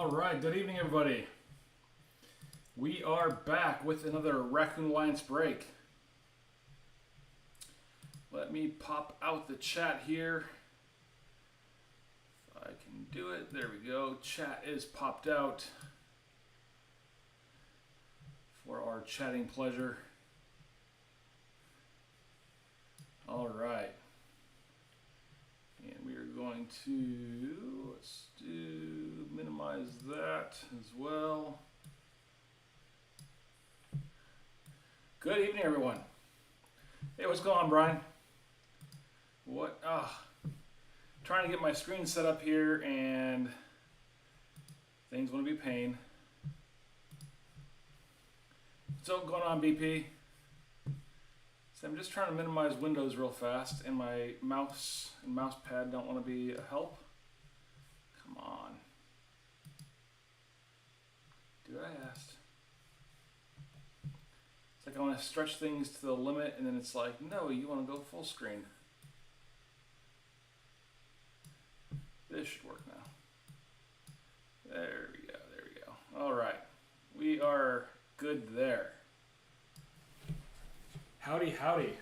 All right, good evening, everybody. We are back with another Raccoon Alliance break. Let me pop out the chat here. If I can do it, there we go. Chat is popped out for our chatting pleasure. All right. And we are going to, let's minimize that as well. Good evening, everyone. Hey, what's going on, Brian? What? Trying to get my screen set up here, and things want to be a pain. What's going on, BP? So I'm just trying to minimize windows real fast, and my mouse and mouse pad don't want to be a help. Come on. Do what I asked. It's like I want to stretch things to the limit, and then it's like, no, you want to go full screen. This should work now. There we go, there we go. All right, we are good there. Howdy, howdy.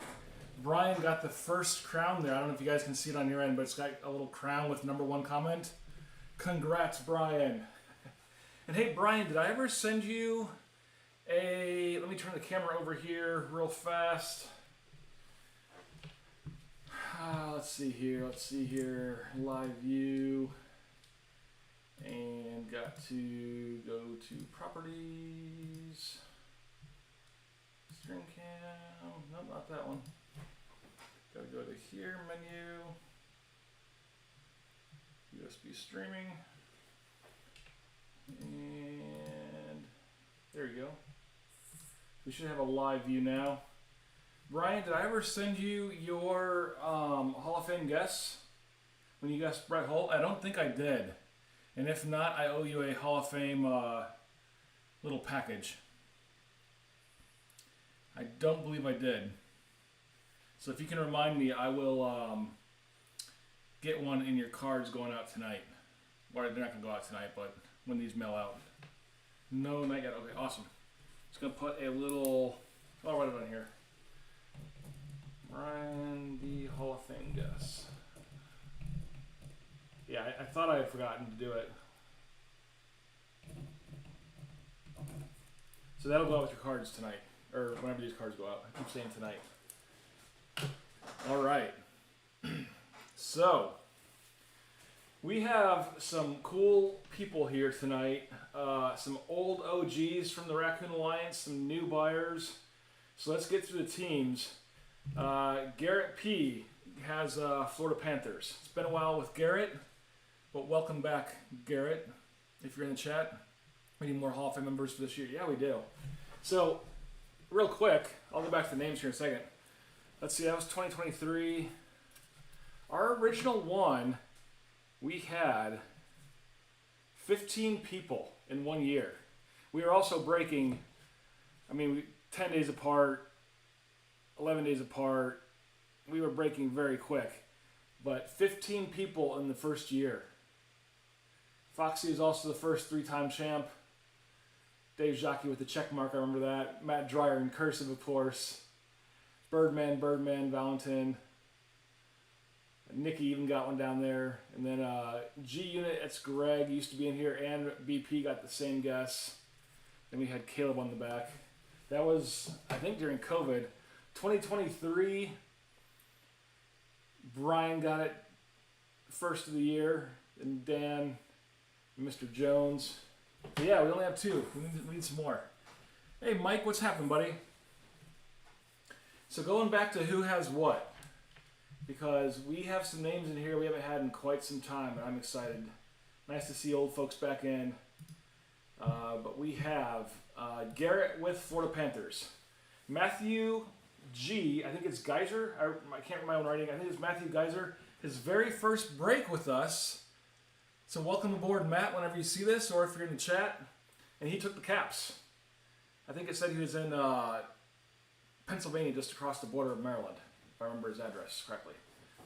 Brian got the first crown there. I don't know if you guys can see it on your end, but it's got a little crown with #1 comment. Congrats, Brian. And hey, Brian, did I ever send you a... Let me turn the camera over here real fast. Let's see here. Live view. And got to go to properties. Stream cam. Nope, not that one. Gotta go to here, menu. USB streaming. And there you go. We should have a live view now. Brian, did I ever send you your Hall of Fame guess when you guessed Brett Holt? I don't think I did. And if not, I owe you a Hall of Fame little package. I don't believe I did. So if you can remind me, I will get one in your cards going out tonight. Or they're not going to go out tonight, but when these mail out. No, not yet. Okay, awesome. Just going to put a little... I'll write it on here. Brian, the Hall of Fame guess. Yeah, I thought I had forgotten to do it. So that'll go out with your cards tonight. Or whenever these cards go out. I keep saying tonight. All right. So, we have some cool people here tonight. Some old OGs from the Raccoon Alliance, some new buyers. So let's get through the teams. Garrett P. has Florida Panthers. It's been a while with Garrett, but welcome back, Garrett, if you're in the chat. We need more Hall of Fame members for this year. Yeah, we do. So, real quick, I'll go back to the names here in a second. Let's see, that was 2023. Our original one, we had 15 people in 1 year. We were also breaking, 10 days apart, 11 days apart. We were breaking very quick. But 15 people in the first year. Foxy is also the first 3-time champ. Dave Jockey with the check mark, I remember that. Matt Dreyer in cursive, of course. Birdman, Valentin. Nikki even got one down there. And then G Unit, it's Greg, used to be in here, and BP got the same guess. Then we had Caleb on the back. That was, I think, during COVID. 2023, Brian got it first of the year, and Dan, and Mr. Jones. But yeah, we only have 2. We need some more. Hey, Mike, what's happening, buddy? So going back to who has what, because we have some names in here we haven't had in quite some time, and I'm excited. Nice to see old folks back in. But we have Garrett with Florida Panthers. Matthew G, I think it's Geyser. I can't read my own writing. I think it's Matthew Geyser. His very first break with us. So welcome aboard, Matt, whenever you see this, or if you're in the chat. And he took the caps. I think it said he was in Pennsylvania, just across the border of Maryland, if I remember his address correctly.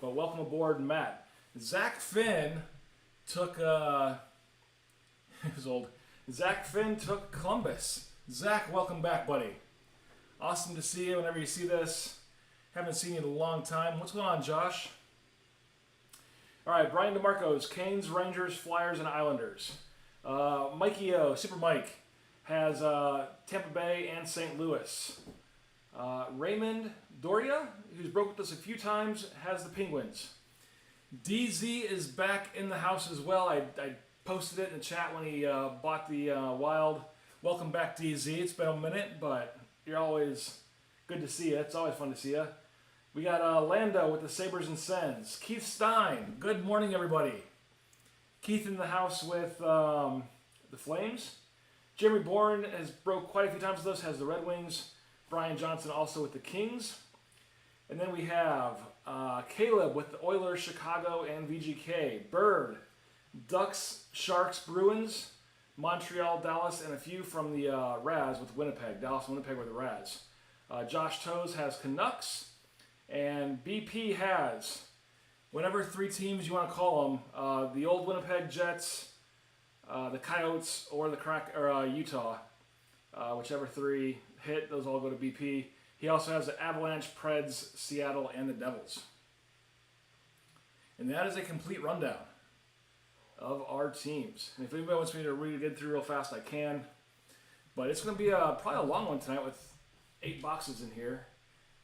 But welcome aboard, Matt. Zach Finn took His old Zach Finn took Columbus. Zach, welcome back, buddy. Awesome to see you whenever you see this. Haven't seen you in a long time. What's going on, Josh? All right, Brian DeMarco's Canes, Rangers, Flyers, and Islanders. Mikey O, Super Mike, has Tampa Bay and St. Louis. Raymond Doria, who's broke with us a few times, has the Penguins. DZ is back in the house as well. I posted it in the chat when he bought the Wild. Welcome back, DZ. It's been a minute, but you're always good to see you. It's always fun to see you. We got Lando with the Sabres and Sens. Keith Stein. Good morning, everybody. Keith in the house with the Flames. Jeremy Bourne has broke quite a few times with us, has the Red Wings. Brian Johnson also with the Kings. And then we have Caleb with the Oilers, Chicago, and VGK. Bird, Ducks, Sharks, Bruins, Montreal, Dallas, and a few from the Raz with Winnipeg. Dallas and Winnipeg with the Raz. Josh Toes has Canucks. And BP has, whatever three teams you want to call them, the old Winnipeg Jets, the Coyotes, or the Utah. Whichever three hit, those all go to BP. He also has the Avalanche, Preds, Seattle, and the Devils. And that is a complete rundown of our teams. And if anybody wants me to read it through real fast, I can. But it's going to be probably a long one tonight with 8 boxes in here.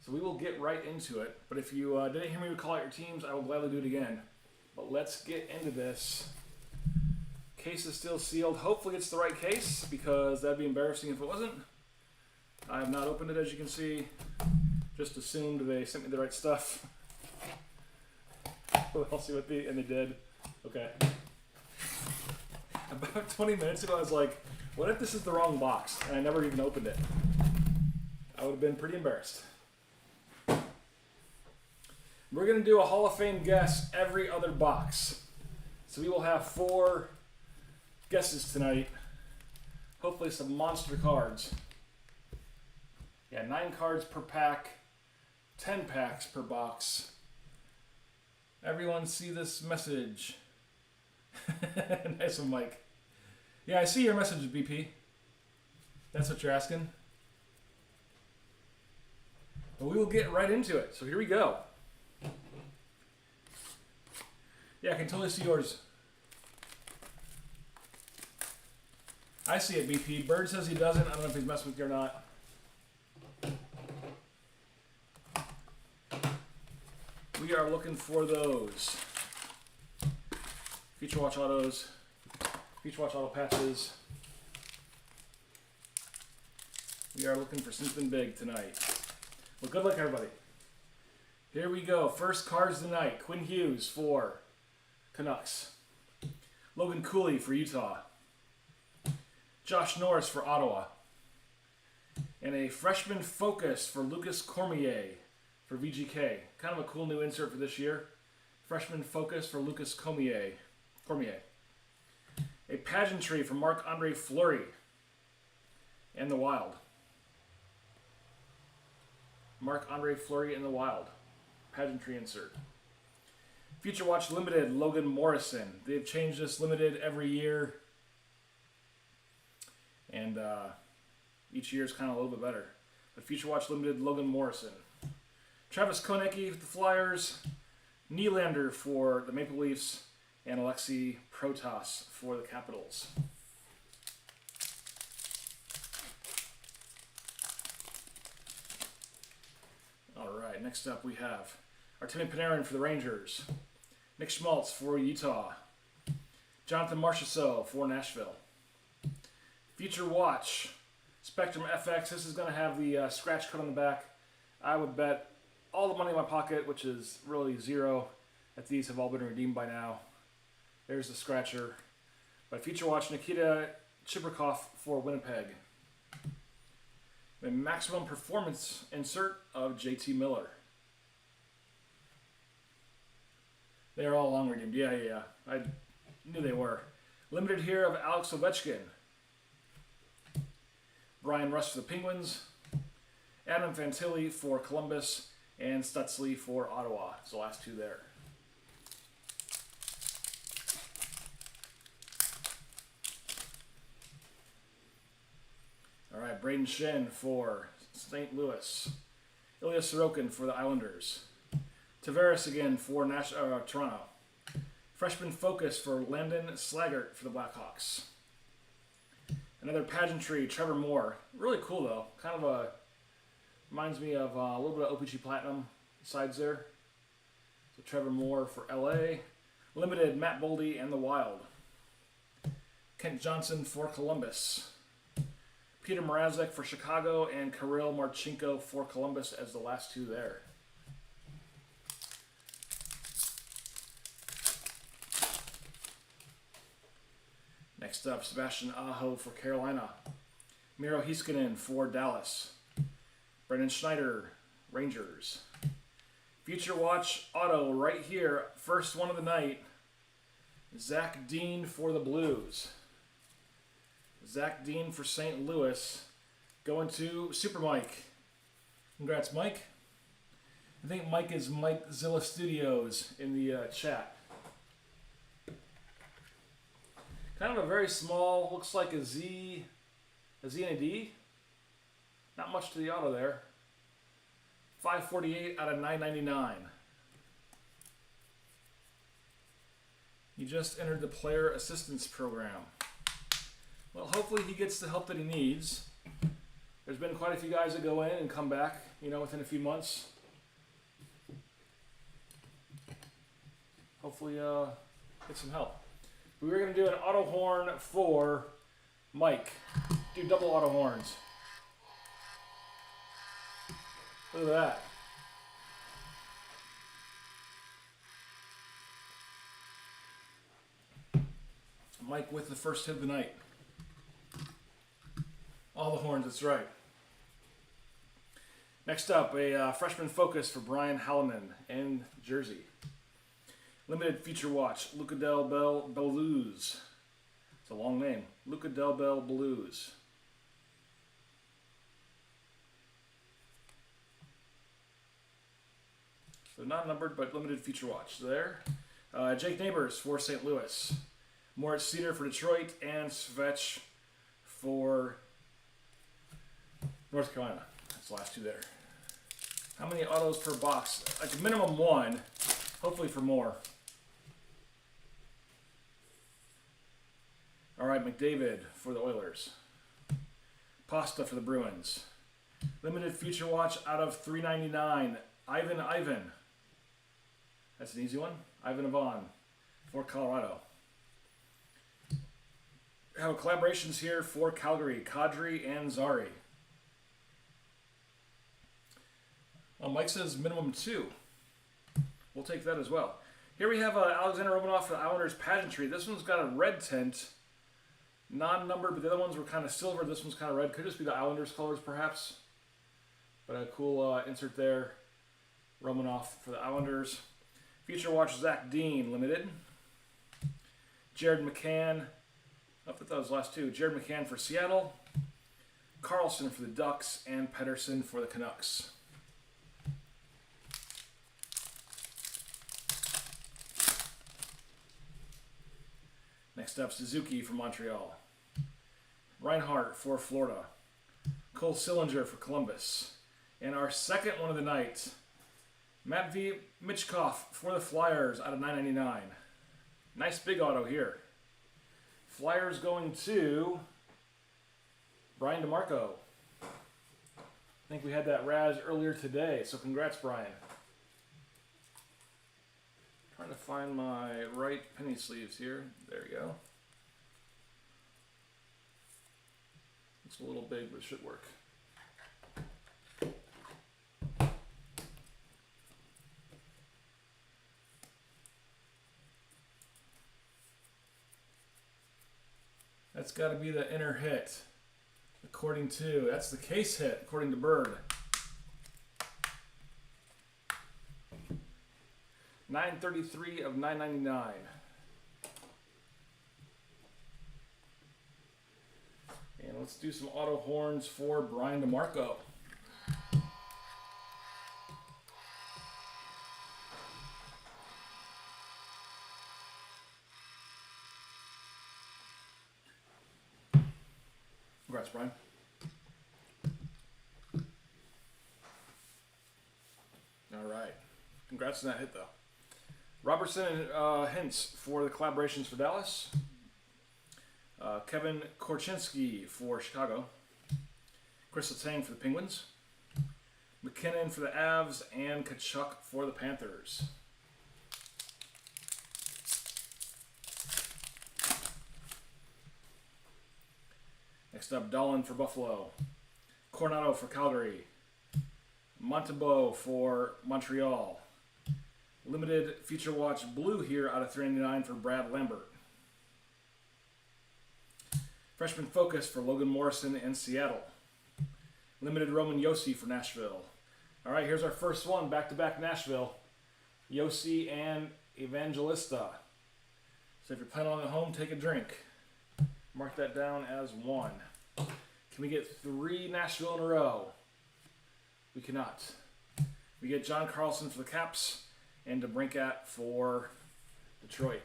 So we will get right into it. But if you didn't hear me call out your teams, I will gladly do it again. But let's get into this. Case is still sealed. Hopefully it's the right case, because that'd be embarrassing if it wasn't. I have not opened it, as you can see. Just assumed they sent me the right stuff. I'll see what and they did. Okay. About 20 minutes ago, I was like, what if this is the wrong box? And I never even opened it. I would have been pretty embarrassed. We're going to do a Hall of Fame guess every other box. So we will have 4 guesses tonight. Hopefully some monster cards. Yeah, 9 cards per pack. 10 packs per box. Everyone see this message. Nice one, Mike. Yeah, I see your message, BP. That's what you're asking. But we will get right into it. So here we go. Yeah, I can totally see yours. I see it, BP. Bird says he doesn't. I don't know if he's messing with you or not. We are looking for those Future Watch Autos, Future Watch Auto Patches. We are looking for something big tonight. Well, good luck, everybody. Here we go. First cards tonight. Quinn Hughes for Canucks. Logan Cooley for Utah. Josh Norris for Ottawa. And a freshman focus for Lucas Cormier for VGK. Kind of a cool new insert for this year. Freshman focus for Lucas Cormier. A pageantry for Marc-Andre Fleury and the Wild. Marc-Andre Fleury and the Wild. Pageantry insert. Future Watch Limited, Logan Morrison. They've changed this limited every year. And each year is kind of a little bit better. But Future Watch Limited, Logan Morrison. Travis Konecny for the Flyers. Nylander for the Maple Leafs. And Alexei Protas for the Capitals. All right, next up we have Artemi Panarin for the Rangers. Nick Schmaltz for Utah. Jonathan Marchessault for Nashville. Future Watch, Spectrum FX. This is going to have the scratch code on the back. I would bet all the money in my pocket, which is really zero, that these have all been redeemed by now. There's the scratcher. But Future Watch, Nikita Chibrikov for Winnipeg. The maximum performance insert of JT Miller. They are all long redeemed. Yeah. I knew they were. Limited here of Alex Ovechkin. Brian Rush for the Penguins. Adam Fantilli for Columbus. And Stutzley for Ottawa. It's the last 2 there. All right, Braden Shen for St. Louis. Ilya Sorokin for the Islanders. Tavares again for Toronto. Freshman focus for Landon Slaggert for the Blackhawks. Another pageantry, Trevor Moore. Really cool though. Kind of reminds me of a little bit of OPG Platinum sides there. So Trevor Moore for LA. Limited, Matt Boldy and the Wild. Kent Johnson for Columbus. Peter Mrazek for Chicago and Kirill Marchenko for Columbus as the last two there. Next up, Sebastian Aho for Carolina. Miro Heiskanen for Dallas. Brendan Schneider, Rangers. Future Watch auto right here. First one of the night. Zach Dean for the Blues. Zach Dean for St. Louis. Going to Super Mike. Congrats, Mike. I think Mike is Mike Zilla Studios in the chat. Kind of a very small, looks like a Z and a D. Not much to the auto there. 548 out of 999. He just entered the player assistance program. Well, hopefully he gets the help that he needs. There's been quite a few guys that go in and come back, you know, within a few months. Hopefully get some help. We were going to do an auto horn for Mike. Do double auto horns. Look at that. Mike with the first hit of the night. All the horns, that's right. Next up, a freshman focus for Brian Hallinan in Jersey. Limited feature watch, Luca Del Bel Blues. It's a long name. Luca Del Bel Blues. So not numbered, but limited feature watch there. Jake Neighbors for St. Louis. Moritz Cedar for Detroit. And Svetch for North Carolina. That's the last two there. How many autos per box? Like a minimum one. Hopefully for more. All right, McDavid for the Oilers. Pasta for the Bruins. Limited feature watch out of $3.99. Ivan. That's an easy one. Ivan Avon for Colorado. We have collaborations here for Calgary, Kadri and Zari. Mike says minimum 2. We'll take that as well. Here we have Alexander Romanov for the Islanders pageantry. This one's got a red tint. Non-numbered, but the other ones were kind of silver. This one's kind of red. Could just be the Islanders colors, perhaps. But a cool insert there. Romanov for the Islanders. Future Watch Zach Dean, limited. Jared McCann. I thought that was the last two. Jared McCann for Seattle. Carlson for the Ducks. And Pedersen for the Canucks. Next up, Suzuki for Montreal. Reinhardt for Florida. Cole Sillinger for Columbus. And our second one of the night, Matt V. Mitchkoff for the Flyers out of $9.99. Nice big auto here. Flyers going to Brian DeMarco. I think we had that Raz earlier today, so congrats, Brian. Trying to find my right penny sleeves here. There we go. It's a little big, but it should work. That's got to be the inner hit, according to, that's the case hit, according to Bird. 933 of 999. And let's do some auto horns for Brian DeMarco. Congrats, Brian. Congrats on that hit, though. Robertson and Hintz for the collaborations for Dallas. Kevin Korchinski for Chicago. Chris Letang for the Penguins. McKinnon for the Avs, and Kachuk for the Panthers. Next up, Dolan for Buffalo. Coronado for Calgary. Montembeault for Montreal. Limited Feature Watch Blue here out of 399 for Brad Lambert. Freshman Focus for Logan Morrison in Seattle. Limited Roman Yossi for Nashville. All right, here's our first one, back-to-back Nashville. Yossi and Evangelista. So if you're planning on at home, take a drink. Mark that down as 1. Can we get 3 Nashville in a row? We cannot. We get John Carlson for the Caps and DeBrincat for Detroit.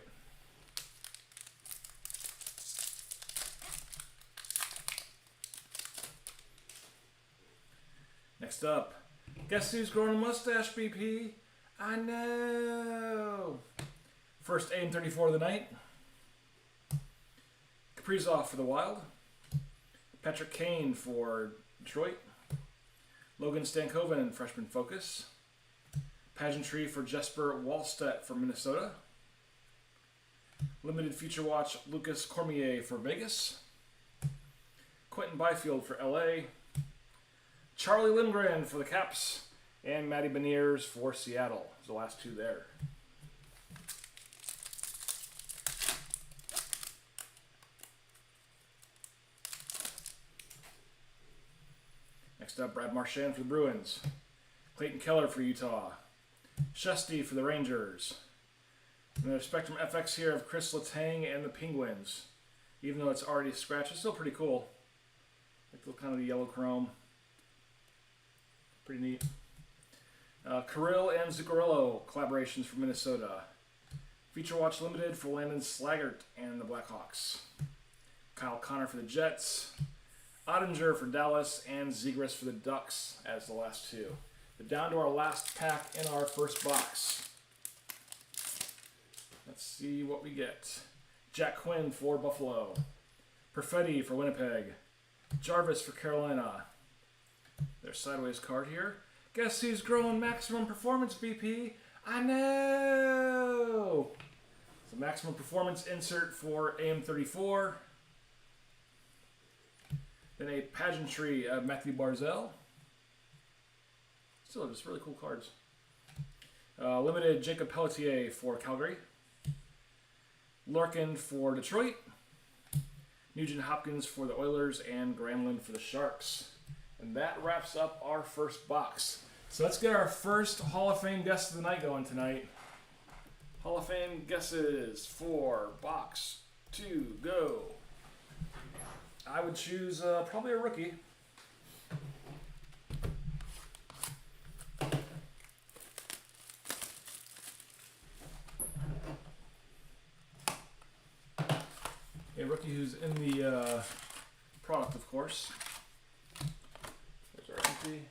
Next up, guess who's growing a mustache, BP? I know. First AM34 of the night. Kaprizov for the Wild. Patrick Kane for Detroit. Logan Stankoven, Freshman Focus. Pageantry for Jesper Wallstedt for Minnesota. Limited Feature Watch Lucas Cormier for Vegas. Quentin Byfield for LA. Charlie Lindgren for the Caps. And Matty Beniers for Seattle. The last 2 there. Next up, Brad Marchand for the Bruins. Clayton Keller for Utah. Shesty for the Rangers. And there's Spectrum FX here of Chris Letang and the Penguins. Even though it's already scratched, it's still pretty cool. Like the kind of the yellow chrome. Pretty neat. Kirill and Zuccarello collaborations for Minnesota. Feature Watch Limited for Landon Slaggert and the Blackhawks. Kyle Connor for the Jets. Ottinger for Dallas, and Zegras for the Ducks as the last 2. But down to our last pack in our first box. Let's see what we get. Jack Quinn for Buffalo. Perfetti for Winnipeg. Jarvis for Carolina. Their sideways card here. Guess who's growing maximum performance, BP? I know! It's a maximum performance insert for AM34. Then a pageantry of Matthew Barzell. Still just really cool cards. Limited Jacob Pelletier for Calgary. Larkin for Detroit. Nugent Hopkins for the Oilers, and Gramlin for the Sharks. And that wraps up our first box. So let's get our first Hall of Fame guess of the night going tonight. Hall of Fame guesses for box 2, go. I would choose probably a rookie. A rookie who's in the product, of course. There's our empty.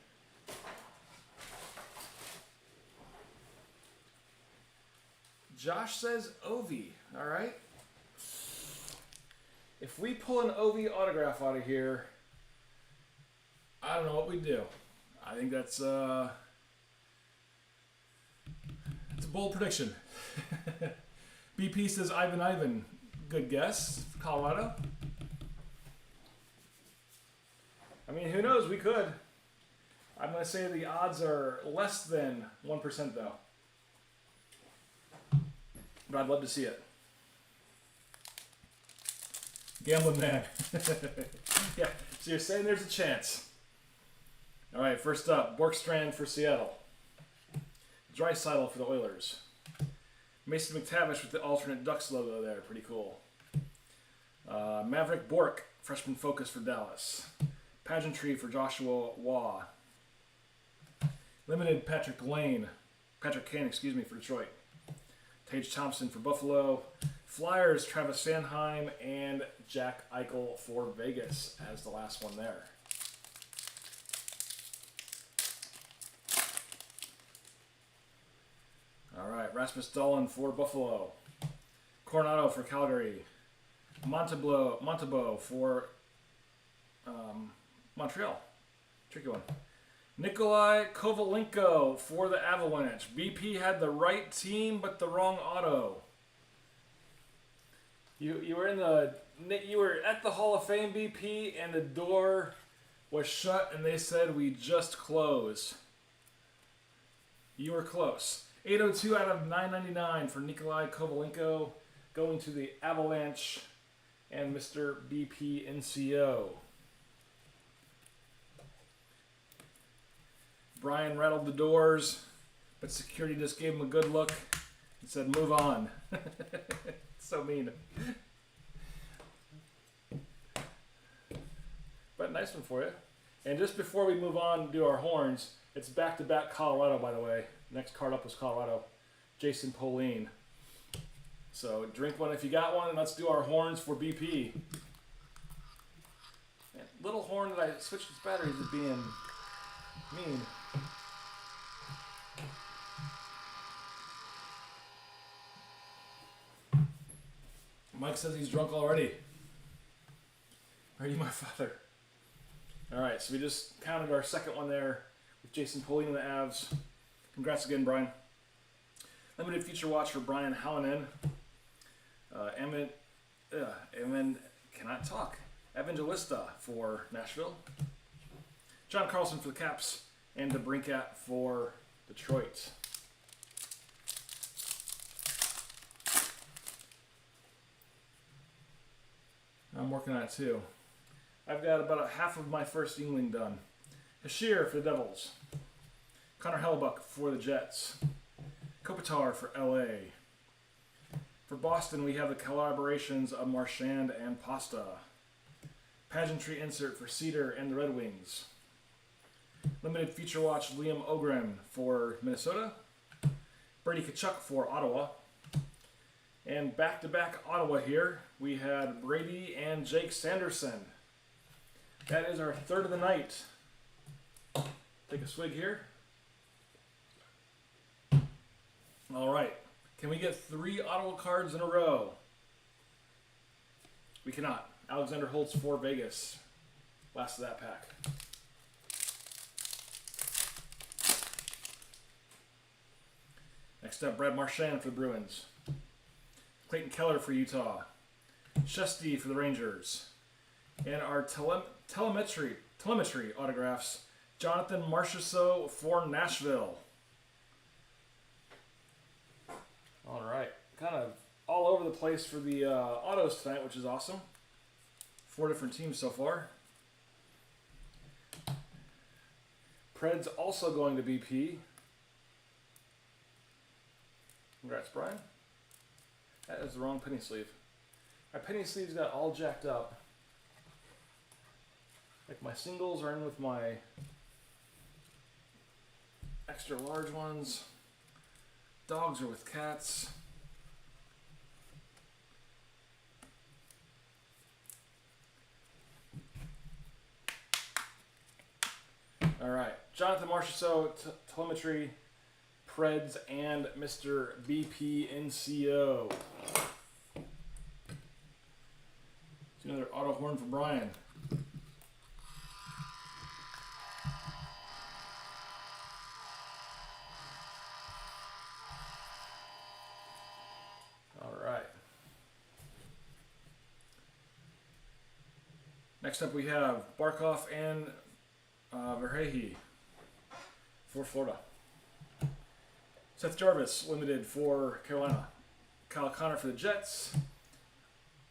Josh says Ovi. All right. If we pull an Ovi autograph out of here, I don't know what we'd do. I think that's it's a bold prediction. BP says Ivan. Good guess. Colorado. I mean, who knows? We could. I'm going to say the odds are less than 1% though. But I'd love to see it. Gambling man. Yeah, so you're saying there's a chance. All right, first up, Borkstrand for Seattle. Draisaitl for the Oilers. Mason McTavish with the alternate Ducks logo there, pretty cool. Maverick Bork, Freshman Focus for Dallas. Pageantry for Joshua Waugh. Limited Patrick Kane, for Detroit. Tage Thompson for Buffalo. Flyers, Travis Sanheim, and Jack Eichel for Vegas as the last one there. Rasmus Dahlin for Buffalo. Coronado for Calgary. Montembeault for Montreal. Tricky one. Nikolai Kovalenko for the Avalanche. BP had the right team but the wrong auto. You were at the Hall of Fame, BP, and the door was shut and they said we just closed. You were close. 802 out of 999 for Nikolai Kovalenko, going to the Avalanche and Mr. BP NCO. Brian rattled the doors, but security just gave him a good look and said, move on. So mean. But nice one for you. And just before we move on and do our horns, it's back-to-back Colorado, by the way. Next card up was Colorado. Jason Pauline. So drink one if you got one, and let's do our horns for BP. Man, little horn that I switched its batteries is being mean. Mike says he's drunk already. Are you my father? Alright, so we just counted our second one there with Jason Pauline and the Avs. Congrats again, Brian. Limited feature watch for Brian Hallinan. Evangelista for Nashville. John Carlson for the Caps. And DeBrincat for Detroit. I'm working on it too. I've got about half of my first Yingling done. Hashir for the Devils. Connor Hellebuck for the Jets. Kopitar for LA. For Boston, we have the collaborations of Marchand and Pasta. Pageantry insert for Cedar and the Red Wings. Limited feature watch Liam Ogren for Minnesota. Brady Tkachuk for Ottawa. And back-to-back Ottawa here, we had Brady and Jake Sanderson. That is our third of the night. Take a swig here. All right. Can we get 3 Ottawa cards in a row? We cannot. Alexander Holtz for Vegas. Last of that pack. Next up, Brad Marchand for the Bruins. Clayton Keller for Utah. Shesty for the Rangers. And our telemetry autographs, Jonathan Marchessault for Nashville. All right. Kind of all over the place for the autos tonight, which is awesome. 4 different teams so far. Pred's also going to BP. Congrats, Brian. That is the wrong penny sleeve. My penny sleeves got all jacked up. Like my singles are in with my extra large ones. Dogs are with cats. All right, Jonathan Marchessault, telemetry, Preds, and Mr. BP NCO. Another auto horn for Brian. All right. Next up we have Barkov and Verhey for Florida. Seth Jarvis, limited for Carolina. Kyle Connor for the Jets.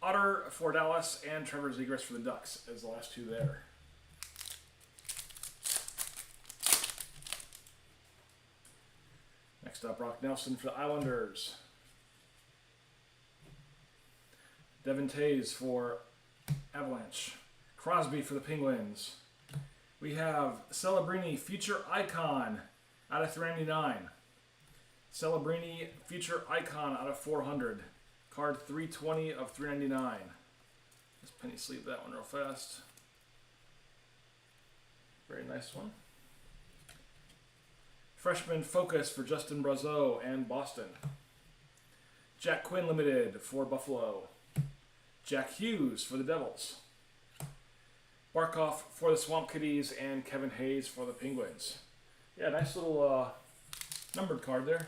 Otter for Dallas, and Trevor Zegras for the Ducks as the last 2 there. Next up, Brock Nelson for the Islanders. Devin Tays for Avalanche. Crosby for the Penguins. We have Celebrini Future Icon out of 399. Celebrini Future Icon out of 400. Card 320 of 399. Just penny sleeve that one real fast. Very nice one. Freshman Focus for Justin Brazeau and Boston. Jack Quinn Limited for Buffalo. Jack Hughes for the Devils. Barkov for the Swamp Kitties, and Kevin Hayes for the Penguins. Yeah, nice little numbered card there.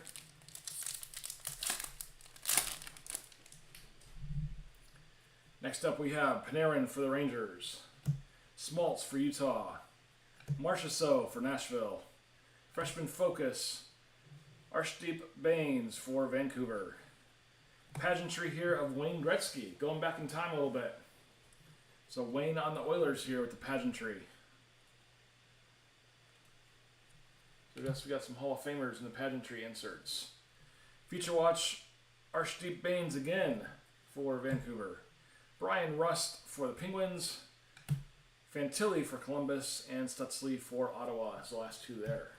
Next up we have Panarin for the Rangers. Smoltz for Utah. Marchessault for Nashville. Freshman Focus. Arshdeep Baines for Vancouver. Pageantry here of Wayne Gretzky, going back in time a little bit. So Wayne on the Oilers here with the pageantry. So I guess we got some Hall of Famers in the pageantry inserts. Feature Watch, Arshdeep Baines again for Vancouver. Brian Rust for the Penguins. Fantilli for Columbus, and Stutzley for Ottawa. That's the last two there.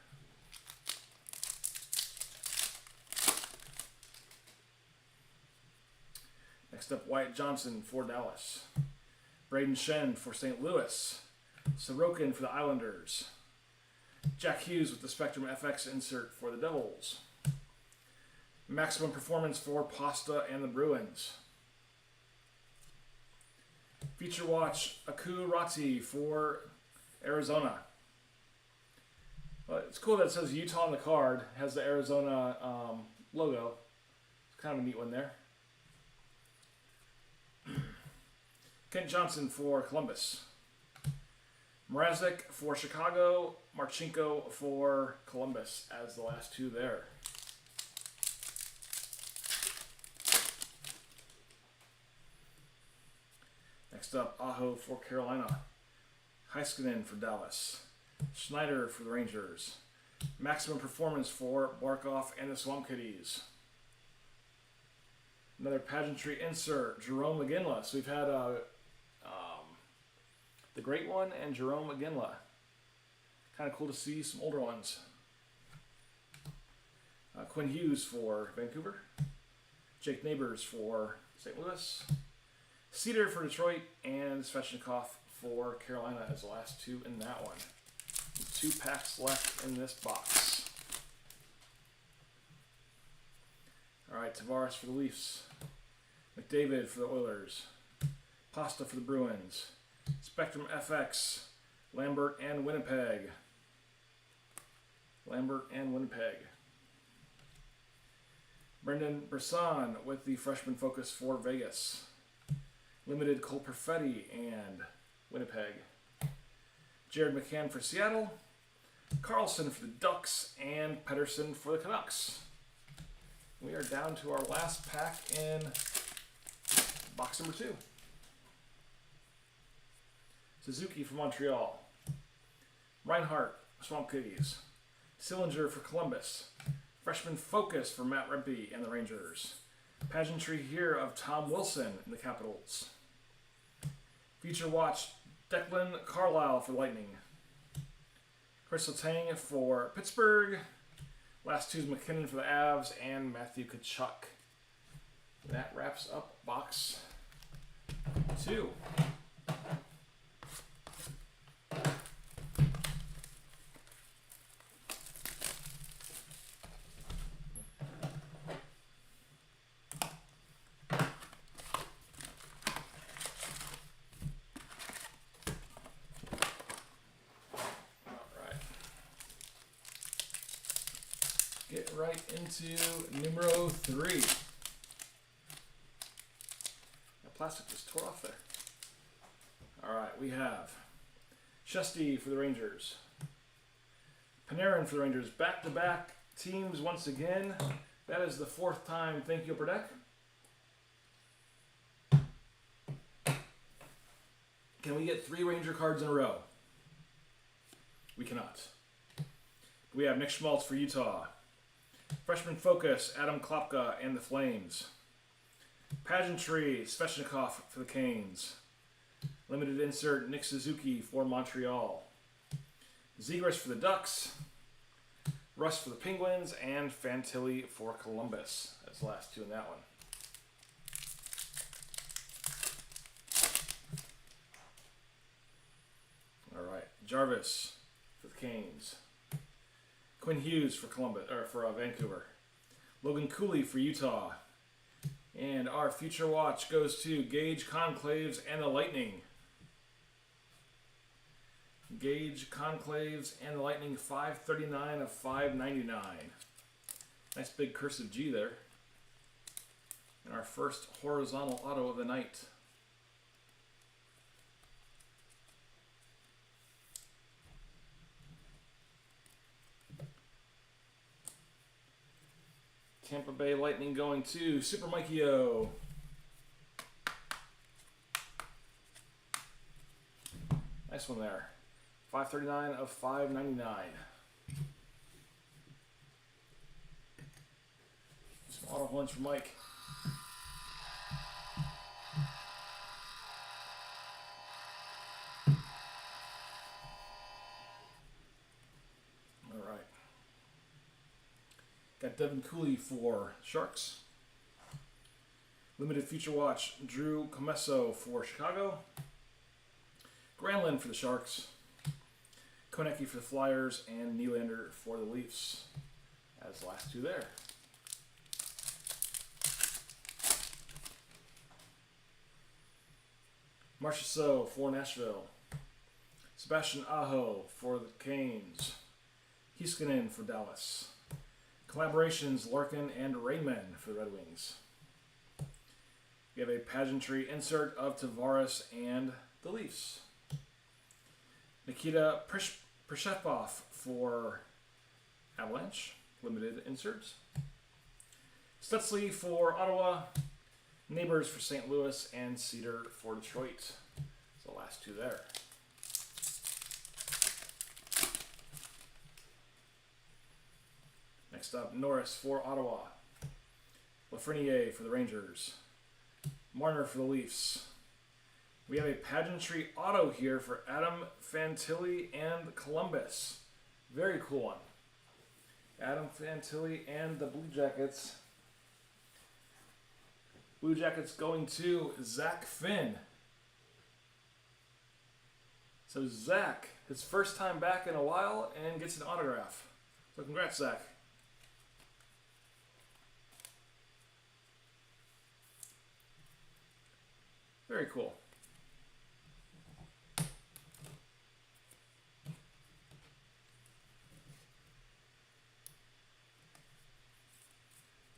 Next up, Wyatt Johnson for Dallas. Braden Shen for St. Louis. Sorokin for the Islanders. Jack Hughes with the Spectrum FX insert for the Devils. Maximum Performance for Pasta and the Bruins. Feature Watch, Aku Rati for Arizona. Well, it's cool that it says Utah on the card. It has the Arizona logo. It's kind of a neat one there. Kent Johnson for Columbus. Mrazek for Chicago. Marchenko for Columbus as the last two there. Next up, Aho for Carolina. Heiskanen for Dallas. Schneider for the Rangers. Maximum Performance for Barkov and the Swamp Kitties. Another pageantry insert, Jerome McGinley. So we've had the Great One and Jerome McGinley. Kind of cool to see some older ones. Quinn Hughes for Vancouver. Jake Neighbors for St. Louis. Cedar for Detroit, and Svechnikov for Carolina as the last two in that one. 2 packs left in this box. Alright, Tavares for the Leafs. McDavid for the Oilers. Pasta for the Bruins. Spectrum FX. Lambert and Winnipeg. Brendan Brisson with the Freshman Focus for Vegas. Limited Cole Perfetti and Winnipeg. Jared McCann for Seattle. Carlson for the Ducks, and Pettersson for the Canucks. We are down to our last pack in box number 2. Suzuki for Montreal. Reinhart, Swamp Kitties. Sillinger for Columbus. Freshman Focus for Matt Rempe and the Rangers. Pageantry here of Tom Wilson in the Capitals. Feature Watch, Declan Carlisle for Lightning. Chris Letang for Pittsburgh. Last two is McKinnon for the Avs and Matthew Tkachuk. That wraps up box 2. Get right into numero 3. The plastic just tore off there. Alright, we have Shesty for the Rangers. Panarin for the Rangers. Back-to-back teams once again. That is the 4th time. Thank you, Upper Deck. Can we get 3 Ranger cards in a row? We cannot. We have Nick Schmaltz for Utah. Freshman Focus, Adam Klopka and the Flames. Pageantry, Svechnikov for the Canes. Limited insert, Nick Suzuki for Montreal. Zegras for the Ducks. Russ for the Penguins, and Fantilli for Columbus. That's the last two in that one. Alright, Jarvis for the Canes. Quinn Hughes for Vancouver. Logan Cooley for Utah. And our future watch goes to Gauge Conclaves and the Lightning. Gauge Conclaves and the Lightning, 539 of 599. Nice big cursive G there. And our first horizontal auto of the night. Tampa Bay Lightning going to Super Mikey O. Nice one there. 539 of 599. Some auto ones for Mike. All right. Got Devin Cooley for Sharks. Limited Future Watch, Drew Comesso for Chicago. Granlund for the Sharks. Konecki for the Flyers, and Nylander for the Leafs. As the last two there. Marchessault for Nashville. Sebastian Aho for the Canes. Heiskanen for Dallas. Collaborations, Larkin and Raymond for the Red Wings. We have a pageantry insert of Tavares and the Leafs. Nikita Prishepov for Avalanche, limited inserts. Stutzley for Ottawa. Neighbors for St. Louis, and Cedar for Detroit. So the last two there. Next up, Norris for Ottawa. Lafreniere for the Rangers. Marner for the Leafs. We have a pageantry auto here for Adam Fantilli and Columbus. Very cool one. Adam Fantilli and the Blue Jackets. Blue Jackets going to Zach Finn. So Zach, his first time back in a while, and gets an autograph. So congrats, Zach. Very cool.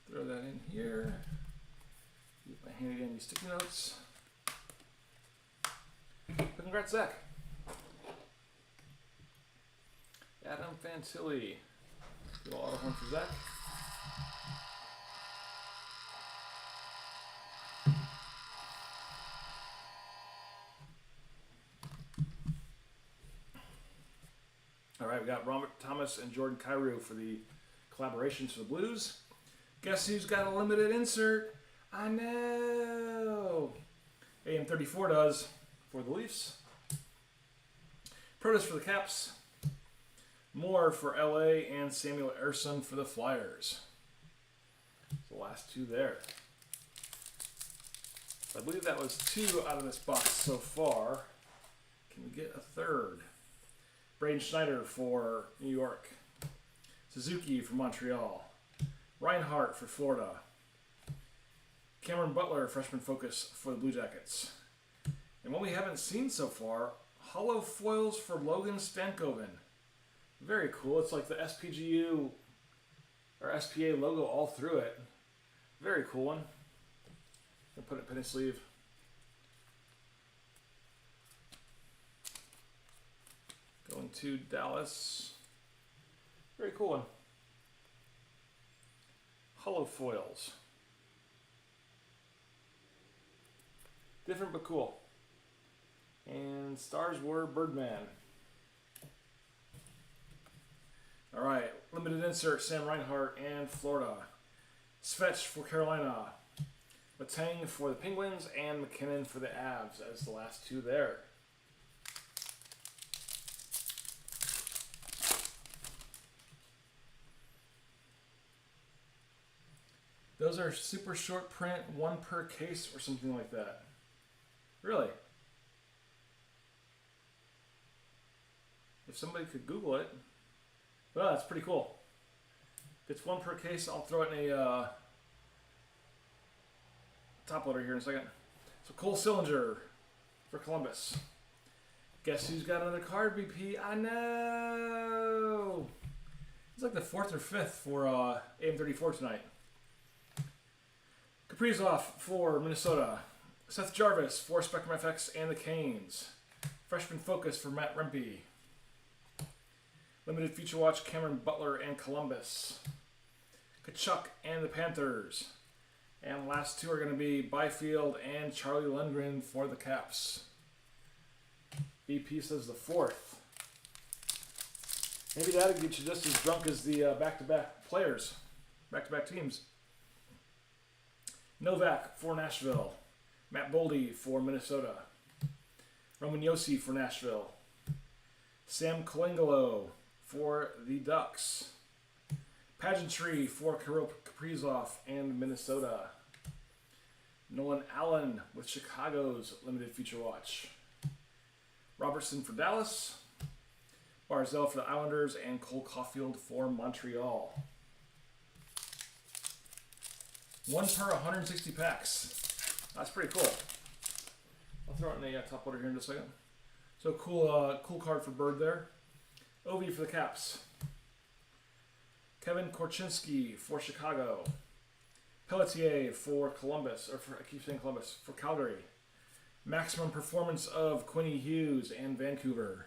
Throw that in here. Use my hand again, these sticky notes. But congrats, Zach. Adam Fantilli. Good auto one for Zach. All right, we got Robert Thomas and Jordan Kyrou for the collaborations for the Blues. Guess who's got a limited insert? I know. AM34 does for the Leafs. Protus for the Caps. Moore for LA, and Samuel Ersson for the Flyers. The last two there. I believe that was two out of this box so far. Can we get a third? Braden Schneider for New York. Suzuki for Montreal. Reinhardt for Florida. Cameron Butler, freshman focus for the Blue Jackets. And what we haven't seen so far, hollow foils for Logan Stankoven. Very cool. It's like the SPGU or SPA logo all through it. Very cool one. I'll put it in penny sleeve. Going to Dallas. Very cool one. Hollow foils. Different but cool. And stars were Birdman. All right, limited insert, Sam Reinhart and Florida. Svetch for Carolina. Letang for the Penguins, and McKinnon for the Avs as the last two there. Those are super short print, one per case or something like that. Really? If somebody could Google it. Well, that's pretty cool. If it's one per case, I'll throw it in top loader here in a second. So Cole Sillinger for Columbus. Guess who's got another card, BP? I know. It's like the 4th or 5th for AM34 tonight. Kaprizov for Minnesota. Seth Jarvis for Spectrum FX and the Canes. Freshman Focus for Matt Rempe. Limited Future Watch Cameron Butler and Columbus. Kachuk and the Panthers. And last two are going to be Byfield and Charlie Lundgren for the Caps. BP says the 4th. Maybe that'll get you just as drunk as the back-to-back players. Back-to-back teams. Novak for Nashville. Matt Boldy for Minnesota. Roman Yossi for Nashville. Sam Colangelo for the Ducks. Pageantry for Kirill Kaprizov and Minnesota. Nolan Allen with Chicago's Limited Future Watch. Robertson for Dallas. Barzell for the Islanders and Cole Caulfield for Montreal. 1 per 160 packs. That's pretty cool. I'll throw it in the top loader here in just a second. So cool card for Bird there. Ovi for the Caps. Kevin Korchinski for Chicago. Pelletier for Columbus, I keep saying Columbus, for Calgary. Maximum Performance of Quinny Hughes and Vancouver.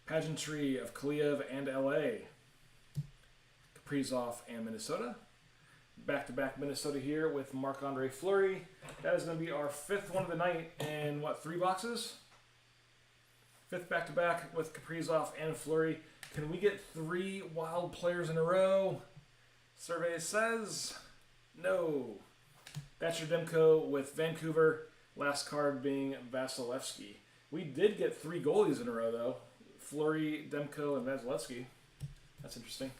Pageantry of Kaliev and LA. Kaprizov and Minnesota. Back-to-back Minnesota here with Marc-Andre Fleury. That is going to be our 5th one of the night in, 3 boxes? 5th back-to-back with Kaprizov and Fleury. Can we get 3 wild players in a row? Survey says no. That's your Demko with Vancouver. Last card being Vasilevsky. We did get 3 goalies in a row, though. Fleury, Demko, and Vasilevsky. That's interesting.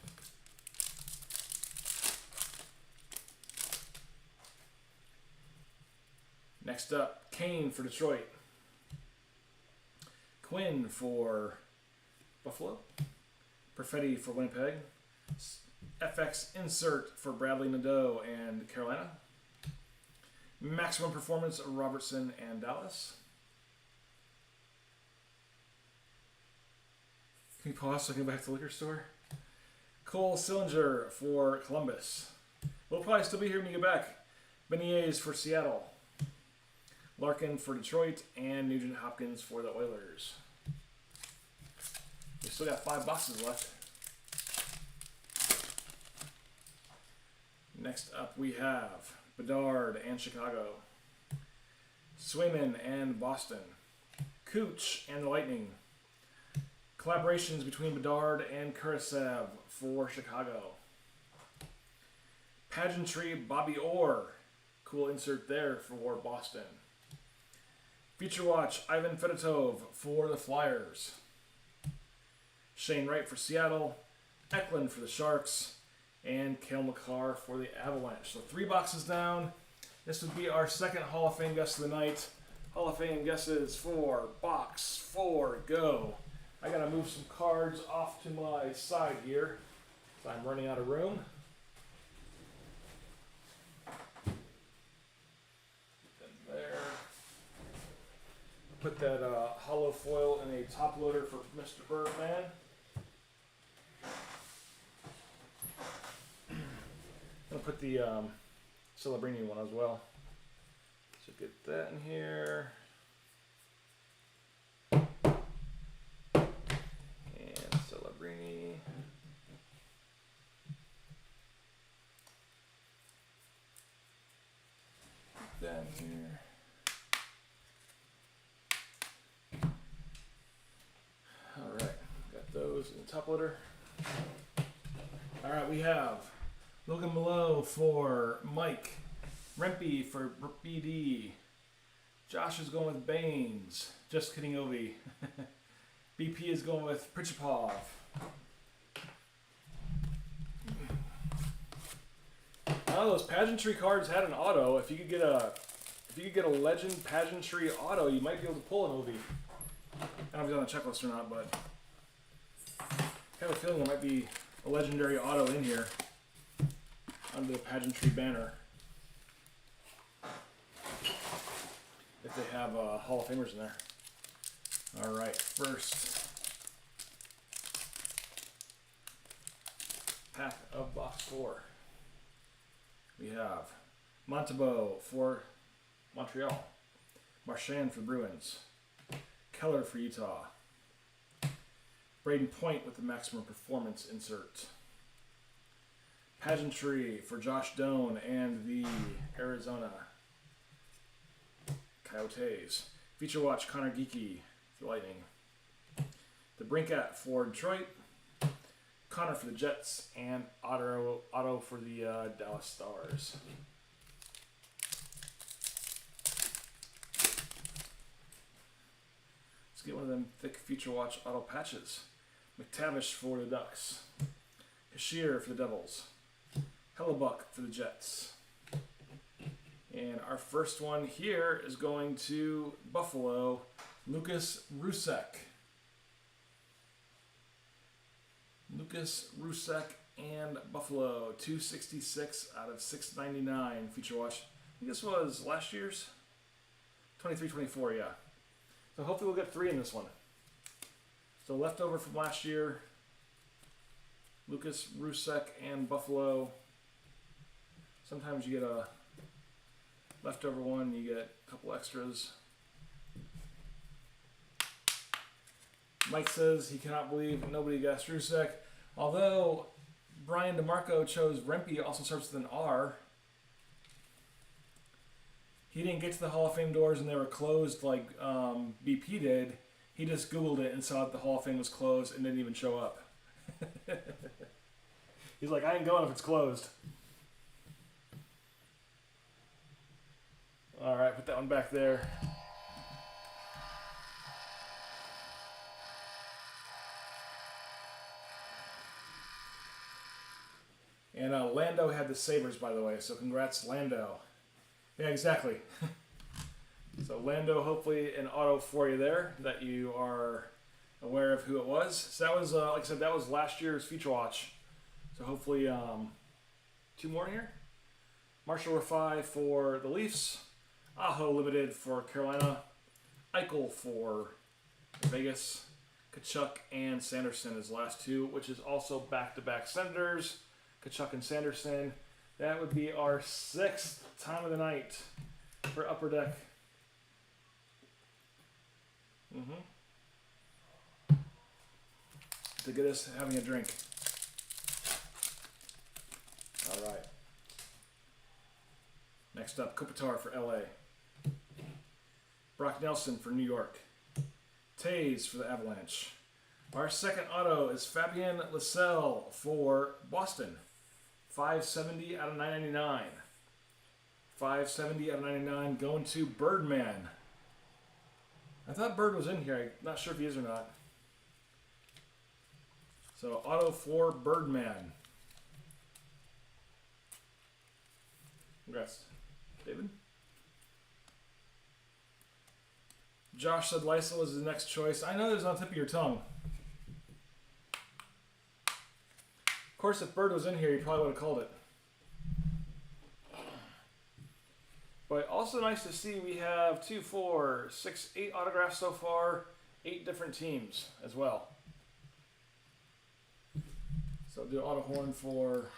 Next up, Kane for Detroit. Quinn for Buffalo. Perfetti for Winnipeg. FX Insert for Bradley Nadeau and Carolina. Maximum Performance Robertson and Dallas. Can you pause so I can go back to the liquor store? Cole Sillinger for Columbus. We'll probably still be here when you get back. Beniers for Seattle. Larkin for Detroit and Nugent Hopkins for the Oilers. We still got 5 boxes left. Next up we have Bedard and Chicago. Swayman and Boston. Cooch and the Lightning. Collaborations between Bedard and Kurisev for Chicago. Pageantry Bobby Orr. Cool insert there for Boston. Future Watch Ivan Fedotov for the Flyers. Shane Wright for Seattle. Eklund for the Sharks. And Cale Makar for the Avalanche. So 3 boxes down. This would be our 2nd Hall of Fame guest of the night. Hall of Fame guesses for box 4. Go. I gotta move some cards off to my side here. So I'm running out of room. There. Put that hollow foil in a top loader for Mr. Birdman. I'm gonna put the Celebrini one as well. So get that in here. And Celebrini. Put that in here. Alright, got those in the top loader. Alright, we have Logan Mallow for Mike. Rempe for BD. Josh is going with Baines. Just kidding, Ovi. BP is going with Prichapov. Oh, those pageantry cards had an auto. If you could get a legend pageantry auto, you might be able to pull an Ovi. I don't know if it's on the checklist or not, but I have a feeling there might be a legendary auto in here under the pageantry banner. if they have Hall of Famers in there. All right, first pack of box 4. We have Montembeau for Montreal, Marchand for the Bruins, Keller for Utah, Braden Point with the maximum performance insert, Pageantry for Josh Doan and the Arizona Coyotes, Feature Watch Connor Geeky for Lightning, the Brinkat for Detroit, Connor for the Jets, and Otto for the Dallas Stars. Let's get one of them thick Future Watch auto patches. McTavish for the Ducks, Hashir for the Devils, Hellebuck for the Jets. And our first one here is going to Buffalo, Lucas Rusek. Lucas Rusek and Buffalo, 266 out of 699 Feature Watch. I think this was last year's 23-24, yeah. So hopefully we'll get 3 in this one. So leftover from last year, Lucas Rusek and Buffalo. Sometimes you get a leftover one, you get a couple extras. Mike says he cannot believe nobody guessed Rusek. Although Brian DeMarco chose Rempe, also starts with an R. He didn't get to the Hall of Fame doors and they were closed like BP did. He just Googled it and saw that the Hall of Fame was closed and didn't even show up. He's like, I ain't going if it's closed. All right, put that one back there. And Lando had the Sabres, by the way, so congrats, Lando. Yeah, exactly. So Lando, hopefully an auto for you there that you are aware of who it was. So that was, like I said, that was last year's Feature Watch. So hopefully 2 more here. Marshall Rafai for the Leafs. Aho Limited for Carolina. Eichel for Vegas. Kachuk and Sanderson is the last 2, which is also back-to-back Senators. Kachuk and Sanderson. That would be our 6th time of the night for Upper Deck. To get us having a drink. All right. Next up, Kopitar for LA. Brock Nelson for New York. Tays for the Avalanche. Our second auto is Fabien Lysell for Boston. 570 out of 999. 570 out of 99 going to Birdman. I thought Bird was in here. I'm not sure if he is or not. So auto for Birdman. Congrats, David. Josh said Lysell was his next choice. I know there's on the tip of your tongue. Of course, if Bird was in here, you probably would have called it. But also nice to see we have 2, 4, 6, 8 autographs so far. 8 different teams as well. So do auto horn for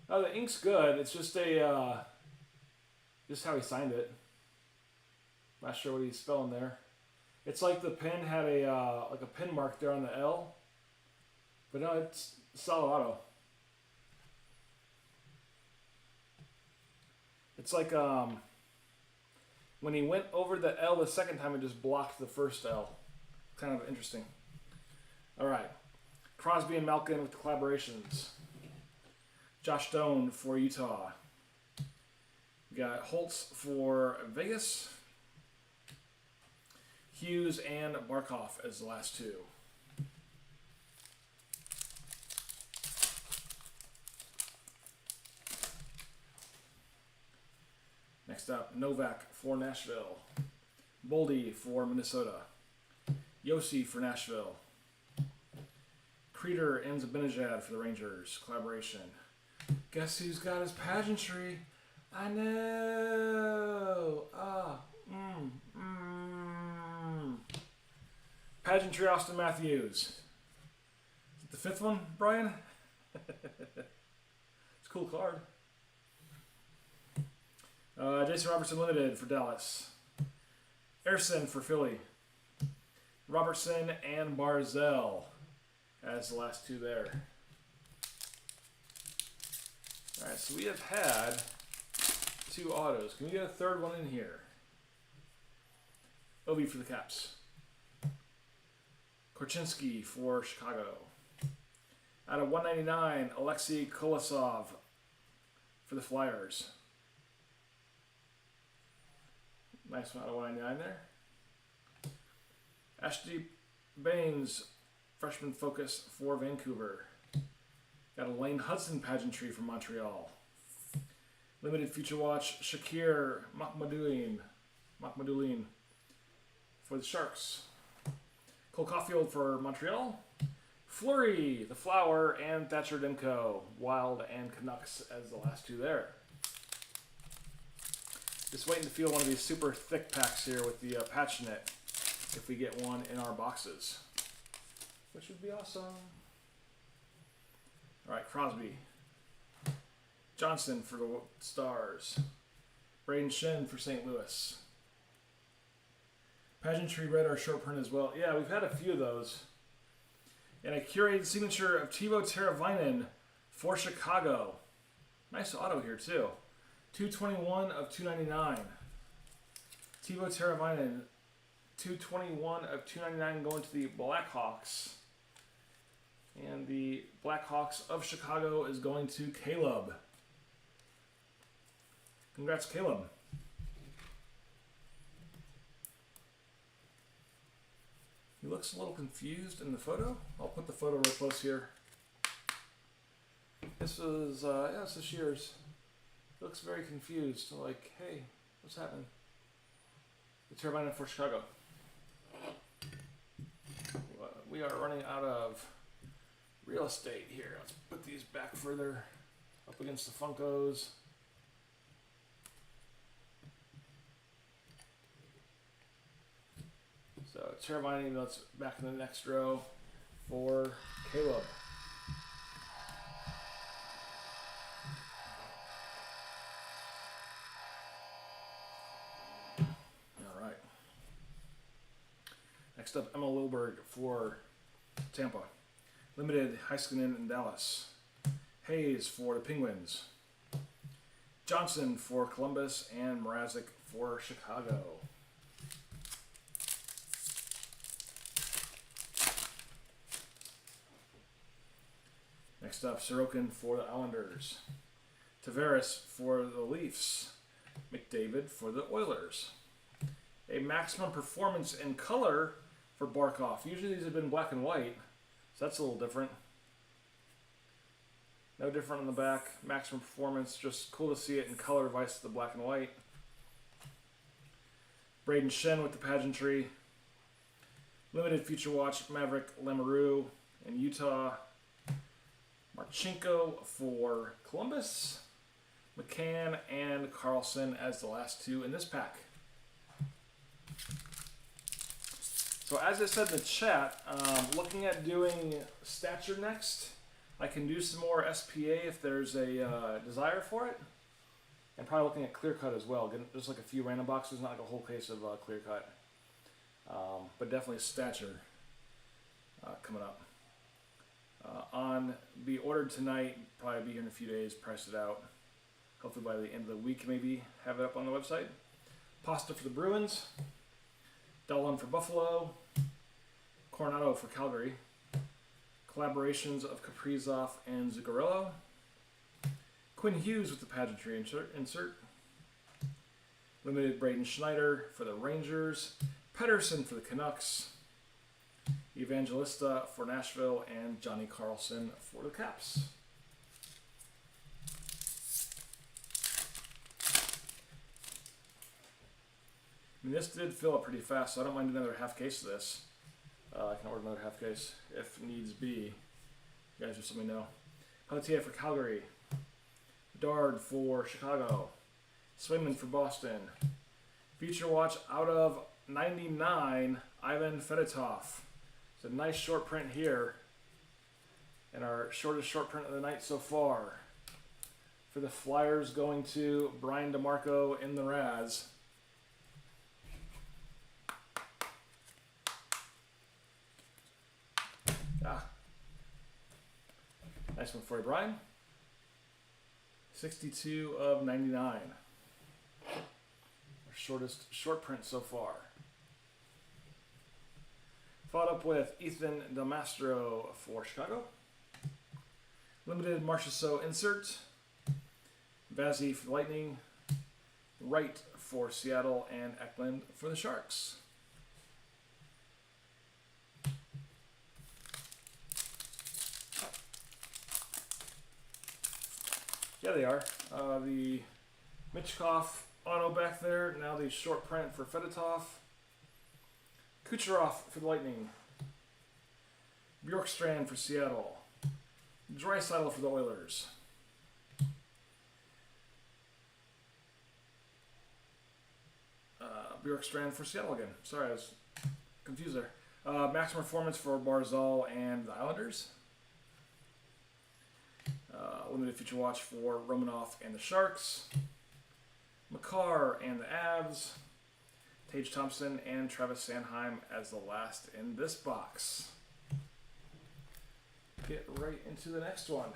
oh, the ink's good. It's just a just how he signed it. Not sure what he's spelling there. It's like the pen had a like a pin mark there on the L, but no, it's solid auto. It's like when he went over the L the second time, it just blocked the first L. Kind of interesting. All right, Crosby and Malkin with the collaborations. Josh Doan for Utah. We got Holtz for Vegas. Hughes and Barkov as the last 2. Next up, Novak for Nashville. Boldy for Minnesota. Yossi for Nashville. Creeder and Zabinajad for the Rangers. Collaboration. Guess who's got his pageantry? I know. Pageantry Austin Matthews. Is it the fifth one, Brian? It's a cool card. Jason Robertson Limited for Dallas. Erson for Philly. Robertson and Barzell as the last two there. Alright, so we have had 2 autos. Can we get a third one in here? Obi for the Caps. Korchinski for Chicago. Out of 199, Alexei Kolosov for the Flyers. Nice one out of 199 there. Ashley Baines, freshman focus for Vancouver. Got a Lane Hudson pageantry from Montreal. Limited Future Watch, Shakir Makhmoudian for the Sharks. Cole Caulfield for Montreal. Fleury, the Flower, and Thatcher Demko, Wild and Canucks as the last two there. Just waiting to feel one of these super thick packs here with the patch net if we get one in our boxes, which would be awesome. All right, Crosby. Johnson for the Stars. Braden Shen for St. Louis. Pageantry Red or short print as well. Yeah, we've had a few of those. And a curated signature of Teuvo Teravainen for Chicago. Nice auto here too. 221 of 299. Teuvo Teravainen, 221 of 299 going to the Blackhawks. And the Blackhawks of Chicago is going to Caleb. Congrats, Caleb. He looks a little confused in the photo. I'll put the photo real close here. This is, yeah, it's this year's. He looks very confused. Like, hey, what's happening? The Teravainen for Chicago. We are running out of real estate here. Let's put these back further up against the Funkos. So Teravainen, that's back in the next row for Caleb. All right. Next up, Emma Lilberg for Tampa. Limited Heiskanen in Dallas. Hayes for the Penguins. Johnson for Columbus and Mrazek for Chicago. Next up, Sorokin for the Islanders. Tavares for the Leafs. McDavid for the Oilers. A maximum performance in color for Barkov. Usually these have been black and white, so that's a little different. No different on the back. Maximum performance, just cool to see it in color vice the black and white. Braden Shen with the pageantry. Limited Future Watch, Maverick Lamoureux in Utah. Marchenko for Columbus. McCann and Carlson as the last two in this pack. So as I said in the chat, looking at doing stature next. I can do some more SPA if there's a desire for it. And probably looking at clear cut as well. Getting just like a few random boxes, not like a whole case of clear cut. But definitely stature coming up. On be ordered tonight, probably be here in a few days, price it out. Hopefully by the end of the week maybe have it up on the website. Pasta for the Bruins. Dolan for Buffalo. Coronado for Calgary. Collaborations of Kaprizov and Zuccarello. Quinn Hughes with the pageantry insert. Limited Braden Schneider for the Rangers. Pedersen for the Canucks. Evangelista for Nashville and Johnny Carlson for the Caps. I mean, this did fill up pretty fast, so I don't mind another half case of this. I can order another half case if needs be. You guys just let me know. Pelletier for Calgary. Bedard for Chicago. Swayman for Boston. Feature watch out of 99, Ivan Fedotov. It's a nice short print here. And our shortest short print of the night so far. For the Flyers, going to Brian DeMarco in the Raz. Ah. Nice one for you, Brian. 62 of 99. Our shortest short print so far. Followed up with Ethan Delmastro for Chicago. Limited Marchessault insert. Vazzy for the Lightning. Wright for Seattle, and Eklund for the Sharks. Yeah, they are. The Michkov auto back there. Now the short print for Fedotov. Kucherov for the Lightning. Bjorkstrand for Seattle. Draisaitl for the Oilers. Bjorkstrand for Seattle again. Sorry, I was confused there. Maximum Performance for Barzal and the Islanders. Limited feature watch for Romanov and the Sharks. Makar and the Avs. Tage Thompson and Travis Sanheim as the last in this box. Get right into the next one.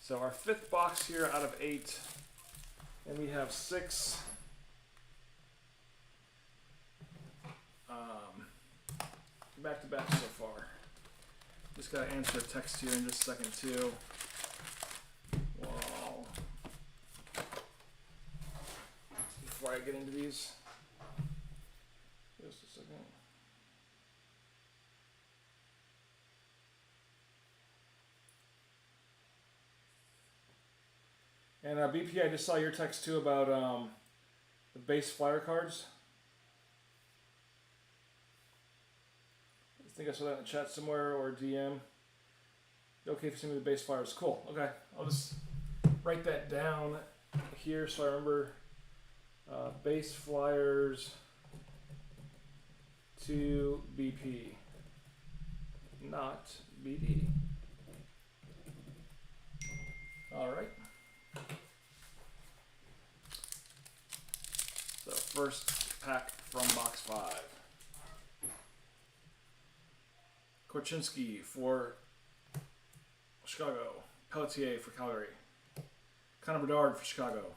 So our fifth box here out of 8, and we have 6 back-to-back so far. Just gotta answer a text here in just a second too. Wow. Before I get into these, just a second. And BP, I just saw your text too about the base flyer cards. I think I saw that in the chat somewhere or DM. Okay, if you send me the base flyers, cool. Okay, I'll just write that down here so I remember. Base flyers to BP, not BD. All right. So first pack from box 5. Korchinski for Chicago. Pelletier for Calgary. Connor Bedard for Chicago.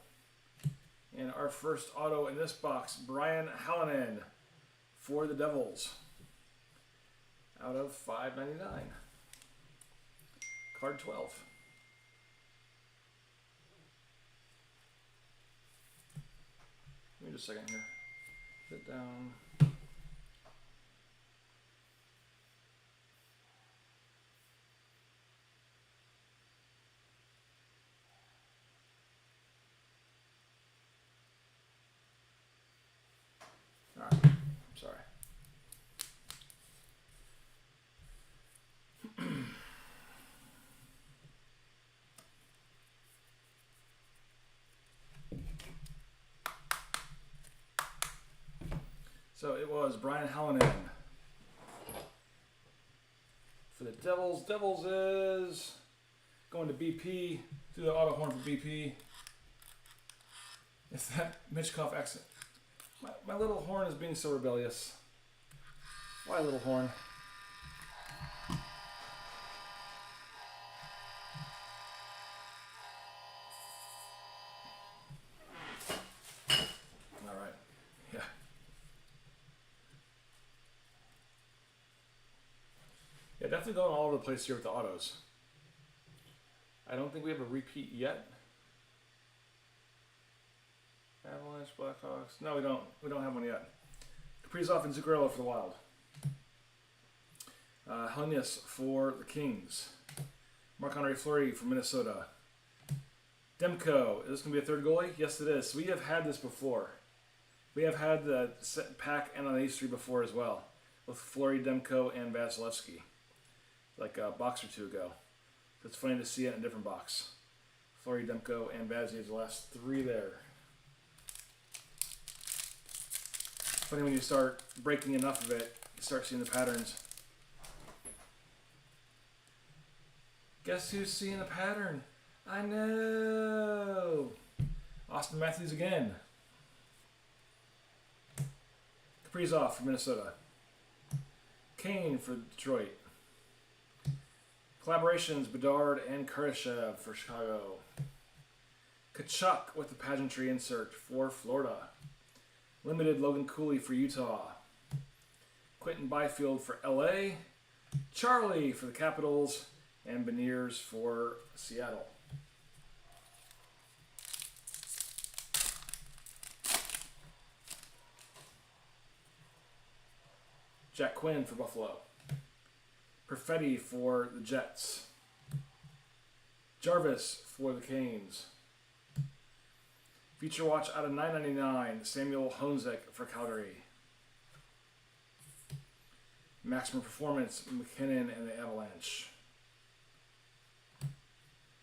And our first auto in this box, Brian Hallinan for the Devils. Out of $5.99. Card 12. Give me just a second here. Sit down. Alright, sorry. So it was Brian Hallinan for the Devils. Devils is going to BP. Do the auto horn for BP. It's that Michkov accent. My little horn is being so rebellious. Why, little horn? All right. Yeah. Yeah, definitely going all over the place here with the autos. I don't think we have a repeat yet. Avalanche, Blackhawks. No, we don't. We don't have one yet. Kaprizov and Zuccarello for the Wild. Helenius for the Kings. Marc-Andre Fleury for Minnesota. Demko. Is this going to be a third goalie? Yes, it is. So we have had this before. We We have had the set pack and on these three before as well, with Fleury, Demko, and Vasilevsky, like a box or two ago. So it's funny to see it in a different box. Fleury, Demko, and Vazzy is the last three there. Funny when you start breaking enough of it, you start seeing the patterns. Guess who's seeing a pattern? I know! Austin Matthews again. Kaprizov for Minnesota. Kane for Detroit. Collaborations, Bedard and Kurashev for Chicago. Kachuk with the pageantry insert for Florida. Limited, Logan Cooley for Utah. Quentin Byfield for LA. Charlie for the Capitals. And Beniers for Seattle. Jack Quinn for Buffalo. Perfetti for the Jets. Jarvis for the Canes. Feature watch out of $9.99, Samuel Honzek for Calgary. Maximum Performance, McKinnon and the Avalanche.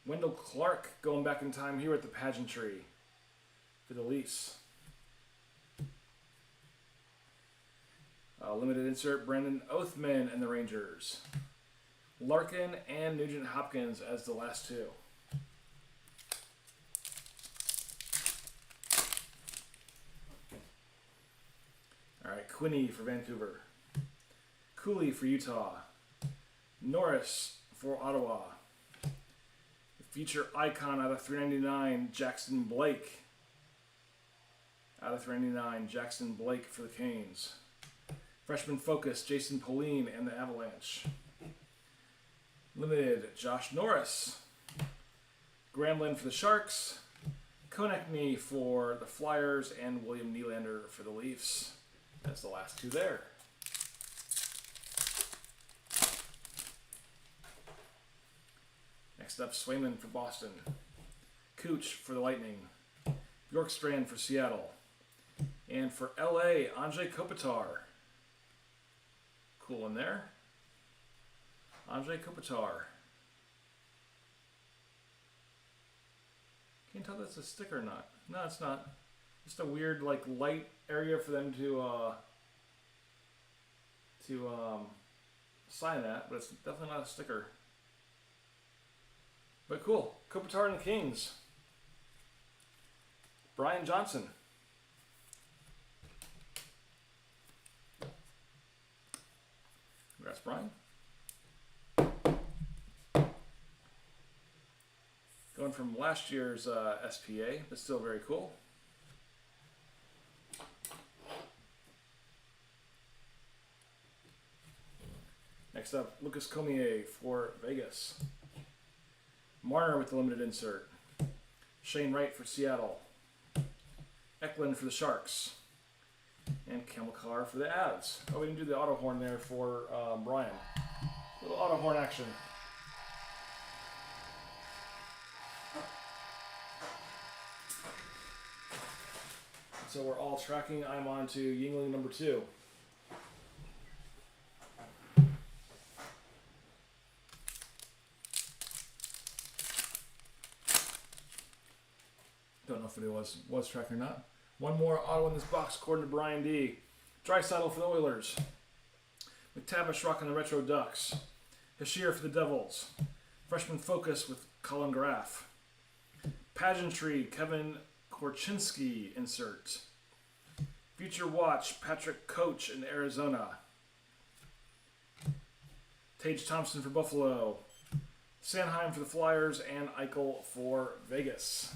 Wendell Clark going back in time here at the pageantry for the Leafs. Limited insert, Brandon Oathman and the Rangers. Larkin and Nugent Hopkins as the last two. All right, Quinney for Vancouver. Cooley for Utah. Norris for Ottawa. Feature icon out of $3.99, Jackson Blake. Out of $3.99, Jackson Blake for the Canes. Freshman focus, Jason Pauline and the Avalanche. Limited, Josh Norris. Gramlin for the Sharks. Konechny for the Flyers and William Nylander for the Leafs. That's the last two there. Next up, Swayman for Boston. Cooch for the Lightning. Bjorkstrand for Seattle. And for LA, Anze Kopitar. Cool in there. Anze Kopitar. Can't tell if that's a sticker or not. No, it's not. Just a weird, like, light area for them to sign that, but it's definitely not a sticker. But cool. Kopitar and the Kings. Brian Johnson. Congrats, Brian. Going from last year's SPA, but still very cool. Next up, Lucas Comier for Vegas. Marner with the limited insert. Shane Wright for Seattle. Eklund for the Sharks. And Kamelkar for the Avs. Oh, we didn't do the auto horn there for Brian. A little auto horn action. So we're all tracking. I'm on to Yingling number 2. Don't know if it was tracking or not. One more auto in this box according to Brian D. Draisaitl for the Oilers. McTavish rocking the Retro Ducks. Hashir for the Devils. Freshman focus with Colin Graff. Pageantry, Kevin Korchinski insert. Future watch, Patrick Coach in Arizona. Tage Thompson for Buffalo. Sanheim for the Flyers and Eichel for Vegas.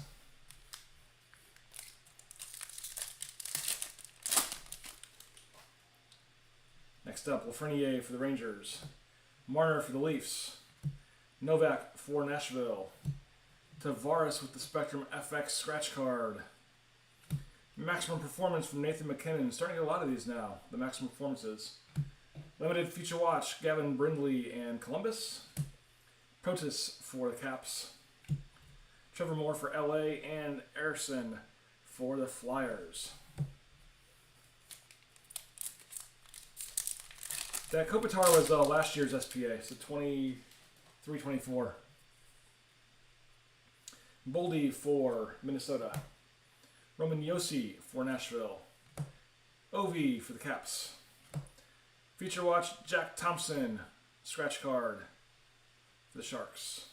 Next up, Lafreniere for the Rangers. Marner for the Leafs. Novak for Nashville. Tavares with the Spectrum FX scratch card. Maximum Performance from Nathan McKinnon. Starting to get a lot of these now, the Maximum Performances. Limited Future Watch, Gavin Brindley and Columbus. Protus for the Caps. Trevor Moore for LA and Erison for the Flyers. That Kopitar was last year's SPA, so 23-24. Boldy for Minnesota. Roman Yossi for Nashville. Ovi for the Caps. Feature Watch, Jack Thompson, scratch card for the Sharks.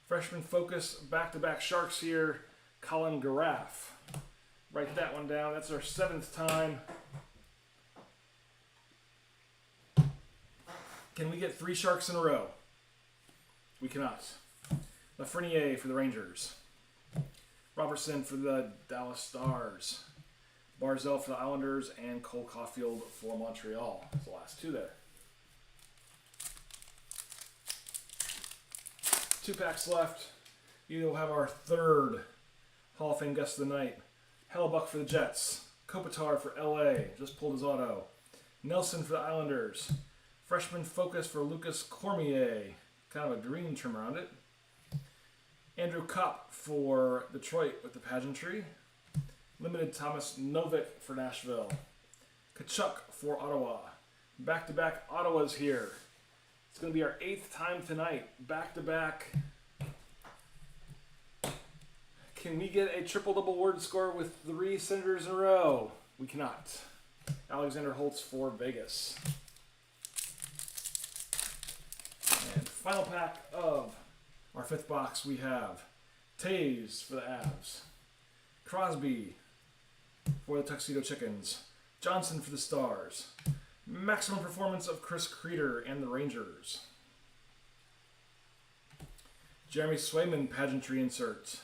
Freshman Focus, back-to-back Sharks here, Colin Garraff. Write that one down. That's our 7th time. Can we get 3 Sharks in a row? We cannot. Lafreniere for the Rangers. Robertson for the Dallas Stars. Barzell for the Islanders, and Cole Caulfield for Montreal. That's the last 2 there. 2 packs left. You'll have our 3rd Hall of Fame guest of the night. Hellebuck for the Jets. Kopitar for LA. Just pulled his auto. Nelson for the Islanders. Freshman Focus for Lucas Cormier. Kind of a green trim around it. Andrew Kopp for Detroit with the pageantry. Limited Thomas Novik for Nashville. Kachuk for Ottawa. Back-to-back Ottawas here. It's going to be our 8th time tonight. Back-to-back. Can we get a triple-double word score with 3 Senators in a row? We cannot. Alexander Holtz for Vegas. And final pack of our 5th box, we have Taves for the Avs. Crosby for the Tuxedo Chickens. Johnson for the Stars. Maximum performance of Chris Kreider and the Rangers. Jeremy Swayman pageantry insert.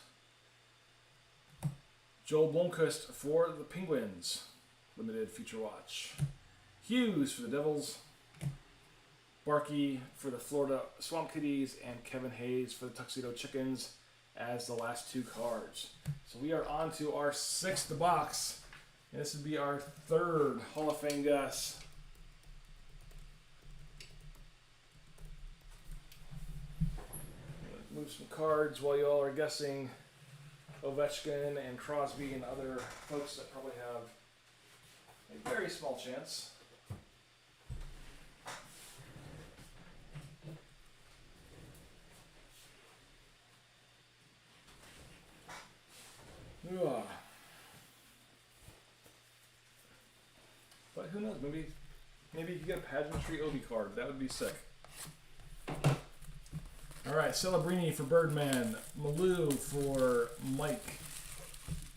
Joel Blomqvist for the Penguins. Limited feature watch. Hughes for the Devils. Barkey for the Florida Swamp Kitties, and Kevin Hayes for the Tuxedo Chickens as the last 2 cards. So we are on to our 6th box, and this would be our 3rd Hall of Fame guest. Move some cards while you all are guessing Ovechkin and Crosby and other folks that probably have a very small chance. But who knows? Maybe you could get a pageantry Obi card. That would be sick. All right, Celebrini for Birdman. Malou for Mike.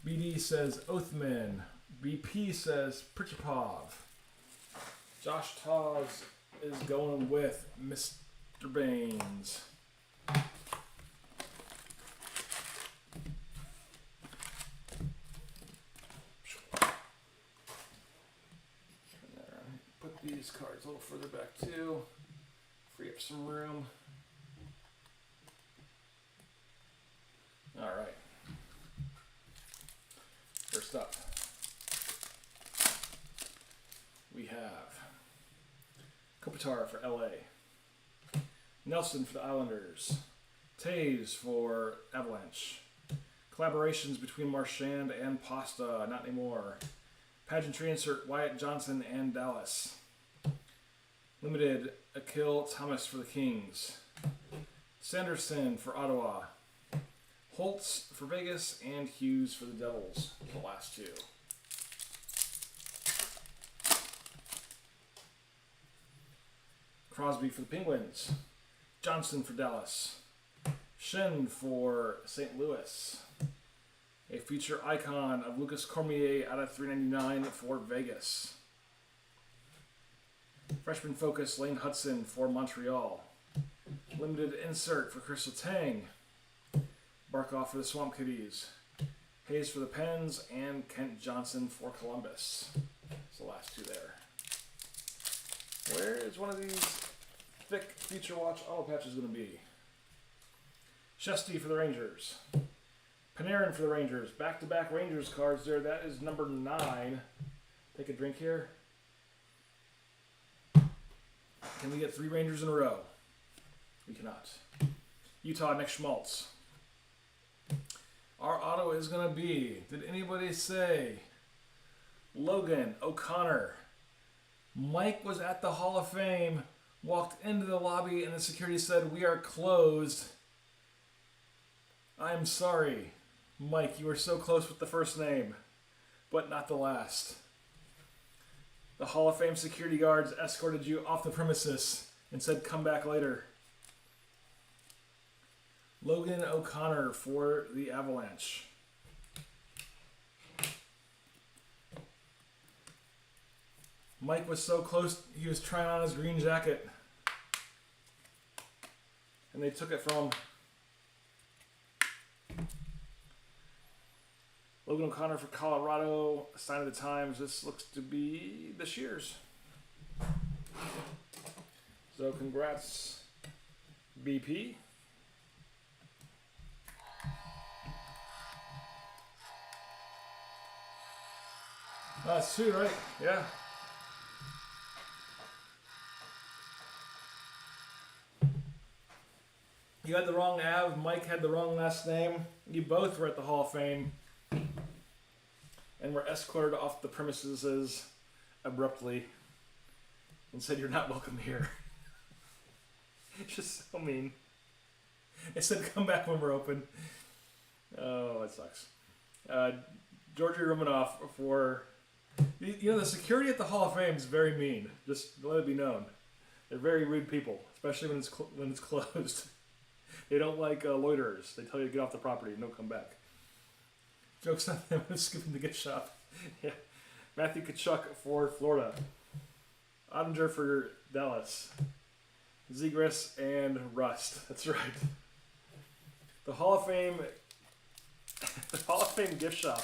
BD says Oathman. BP says Prichapov. Josh Taz is going with Mr. Baines. Put these cards a little further back too. Free up some room. All right. First up, we have Kopitar for LA, Nelson for the Islanders, Taves for Avalanche, collaborations between Marchand and Pasta, not anymore. Pageantry insert Wyatt Johnson and Dallas. Limited Akil Thomas for the Kings. Sanderson for Ottawa. Holtz for Vegas, and Hughes for the Devils, the last 2. Crosby for the Penguins. Johnson for Dallas. Shen for St. Louis. A feature icon of Lucas Cormier out of 399 for Vegas. Freshman Focus Lane Hudson for Montreal. Limited insert for Crystal Tang. Barkov for the Swamp Kitties. Hayes for the Pens, and Kent Johnson for Columbus. That's the last 2 there. Where is one of these thick Future Watch auto patches going to be? Shesty for the Rangers. Panarin for the Rangers. Back-to-back Rangers cards there. That is number 9. Take a drink here. Can we get 3 Rangers in a row? We cannot. Utah, Nick Schmaltz. Our auto is going to be, did anybody say Logan O'Connor? Mike was at the Hall of Fame, walked into the lobby, and the security said, "We are closed." I'm sorry, Mike, you were so close with the first name, but not the last. The Hall of Fame security guards escorted you off the premises and said, "Come back later." Logan O'Connor for the Avalanche. Mike was so close, he was trying on his green jacket. And they took it from him. Logan O'Connor for Colorado, sign of the times. This looks to be this year's. So congrats, BP. That's two, right? Yeah. You had the wrong Av. Mike had the wrong last name. You both were at the Hall of Fame and were escorted off the premises abruptly and said, "You're not welcome here." It's just so mean. They said, "Come back when we're open." Oh, that sucks. Georgi Romanov for... You know, the security at the Hall of Fame is very mean. Just let it be known. They're very rude people, especially when it's closed. They don't like loiterers. They tell you to get off the property and don't come back. Joke's on them. I'm skipping the gift shop. Yeah. Matthew Tkachuk for Florida. Ottinger for Dallas. Zegras and Rust. That's right. The Hall of Fame gift shop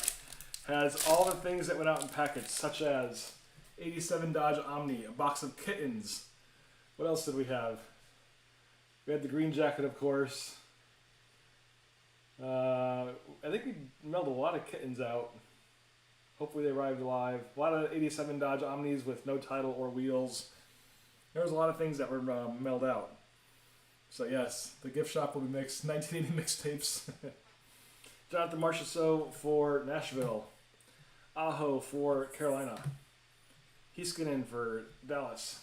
has all the things that went out in packets, such as 87 Dodge Omni, a box of kittens. What else did we have? We had the green jacket, of course. I think we mailed a lot of kittens out. Hopefully they arrived alive. A lot of 87 Dodge Omnis with no title or wheels. There was a lot of things that were mailed out. So yes, the gift shop will be mixed. 1980 mixtapes. Jonathan Marchessault for Nashville. Aho for Carolina. Heiskanen for Dallas.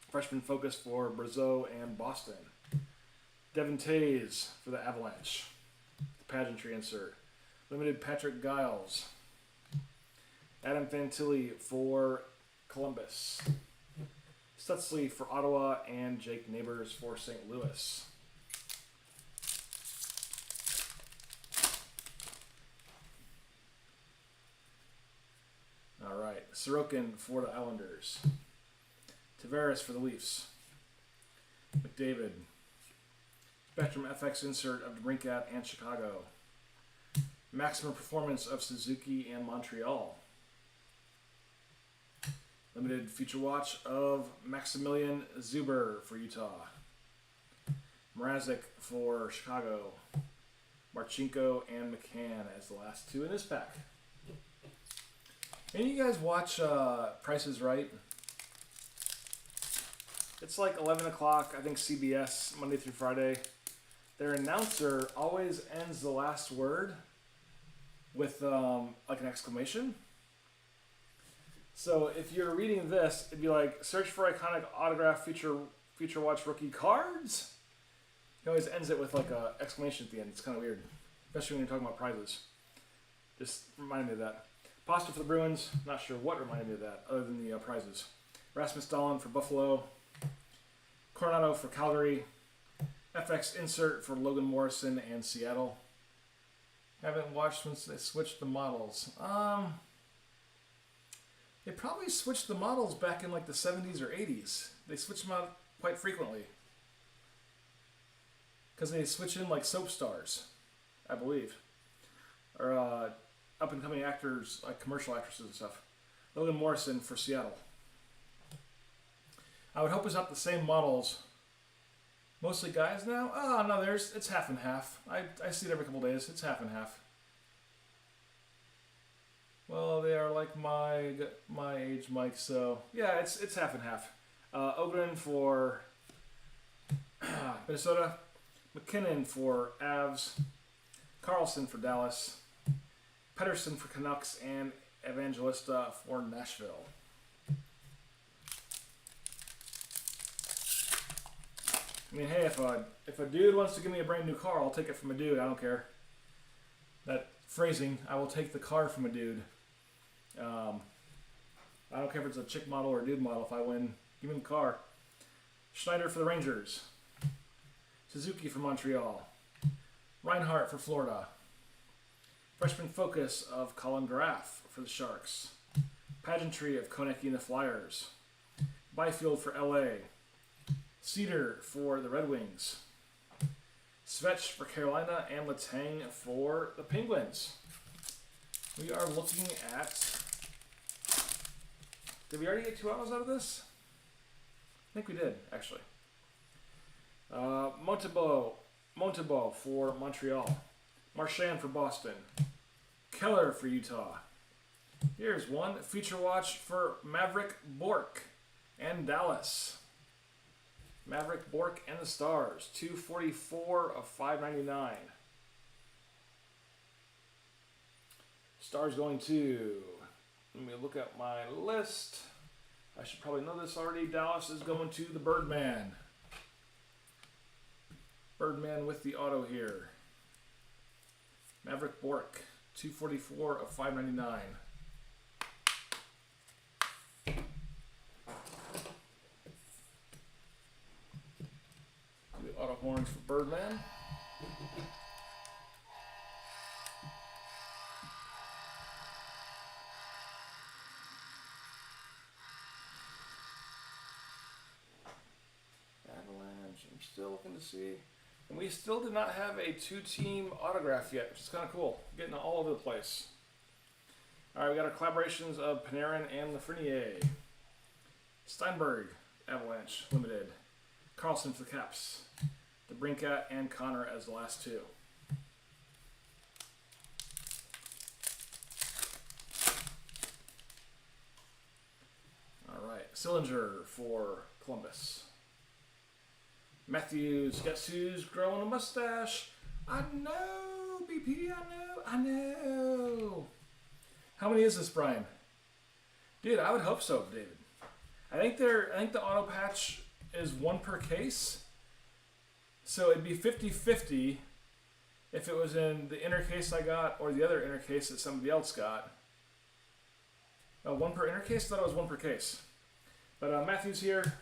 Freshman focus for Brazeau and Boston. Devin Tays for the Avalanche. The pageantry insert. Limited Patrick Giles. Adam Fantilli for Columbus. Stutzley for Ottawa and Jake Neighbors for St. Louis. All right, Sorokin for the Islanders. Tavares for the Leafs. McDavid. Spectrum FX insert of DeBrincat and Chicago. Maximum performance of Suzuki and Montreal. Limited feature watch of Maximilian Zuber for Utah. Mrazek for Chicago. Marchenko and McCann as the last two in this pack. Any of you guys watch Price is Right? It's like 11 o'clock, I think CBS, Monday through Friday. Their announcer always ends the last word with like an exclamation. So if you're reading this, it'd be like, search for iconic autograph feature watch rookie cards. He always ends it with like an exclamation at the end. It's kind of weird, especially when you're talking about prizes. Just reminded me of that. Pasta for the Bruins. Not sure what reminded me of that, other than the prizes. Rasmus Dahlin for Buffalo. Coronado for Calgary. FX insert for Logan Morrison and Seattle. Haven't watched since they switched the models. They probably switched the models back in like the 70s or 80s. They switch them out quite frequently. Because they switch in like soap stars, I believe. Or up and coming actors, like commercial actresses and stuff. Logan Morrison for Seattle. I would hope it's not the same models. Mostly guys now? Oh, no, it's half and half. I see it every couple days. It's half and half. Well, they are like my age, Mike, so yeah, it's half and half. Ogren for Minnesota. McKinnon for Avs. Carlson for Dallas. Pedersen for Canucks, and Evangelista for Nashville. I mean, hey, if a dude wants to give me a brand new car, I'll take it from a dude. I don't care. That phrasing, I will take the car from a dude. I don't care if it's a chick model or a dude model. If I win, give me the car. Schneider for the Rangers. Suzuki for Montreal. Reinhardt for Florida. Freshman Focus of Colin Graff for the Sharks. Pageantry of Konecki and the Flyers. Byfield for LA. Cedar for the Red Wings. Svetch for Carolina and Letang for the Penguins. We are looking at... Did we already get 2 autos out of this? I think we did, actually. Montembeault for Montreal. Marchand for Boston. Keller for Utah. Here's one. Feature watch for Maverick Bourque and Dallas. Maverick Bourque and the Stars. 244 of 599. Stars going to... Let me look at my list. I should probably know this already. Dallas is going to the Birdman. Birdman with the auto here. Maverick Bourque, 244 of 599. The auto horns for Birdman. Avalanche, I'm still looking to see. And we still did not have a 2-team autograph yet, which is kind of cool. Getting all over the place. All right, we got our collaborations of Panarin and Lafreniere. Steinberg, Avalanche Limited. Carlson for the Caps. DeBrincat and Connor as the last 2. All right, Sillinger for Columbus. Matthews, guess who's growing a mustache? I know, BP, I know. How many is this, Brian? Dude, I would hope so, David. I think the auto patch is 1 per case. So it'd be 50-50 if it was in the inner case I got or the other inner case that somebody else got. 1 per inner case? I thought it was 1 per case. But Matthews here.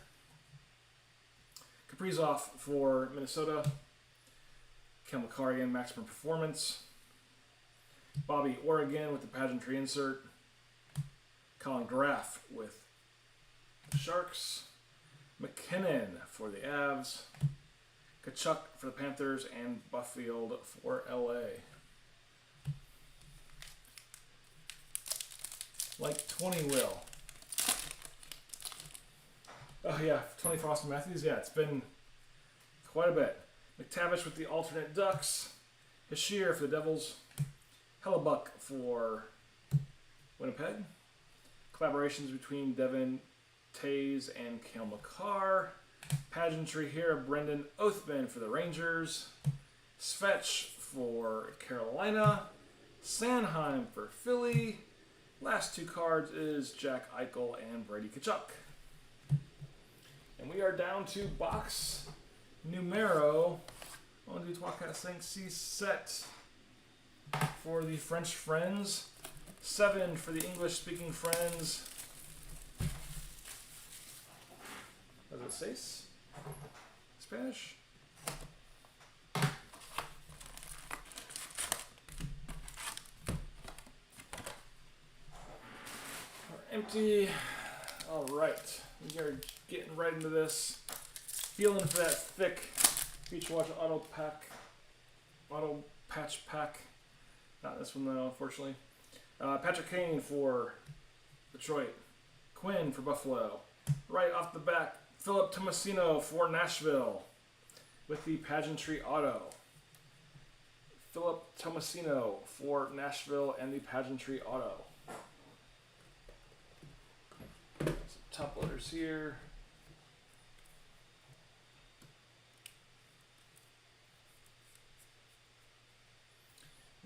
Kaprizov for Minnesota. Kel McCarr again, Maximum Performance. Bobby Oregon with the pageantry insert. Colin Graff with the Sharks. McKinnon for the Avs. Kachuk for the Panthers. And Byfield for LA. Like 20 will. Oh yeah, 20 for Austin Matthews. Yeah, it's been quite a bit. McTavish with the alternate Ducks. Hischier for the Devils. Hellebuck for Winnipeg. Collaborations between Devin Tays and Kel McCarr. Pageantry here of Brendan Oathman for the Rangers. Svetch for Carolina. Sanheim for Philly. Last 2 cards is Jack Eichel and Brady Kachuk. And we are down to box numero 1, 2, 3, 4, 5, 6 set for the French friends. 7 for the English-speaking friends. Does it say Spanish? Empty. All right. We are getting right into this. Feeling for that thick Feature Watch auto patch pack. Not this one though, unfortunately. Patrick Kane for Detroit. Quinn for Buffalo. Right off the bat, Philip Tomasino for Nashville with the pageantry auto. Philip Tomasino for Nashville and the pageantry auto. Some top loaders here.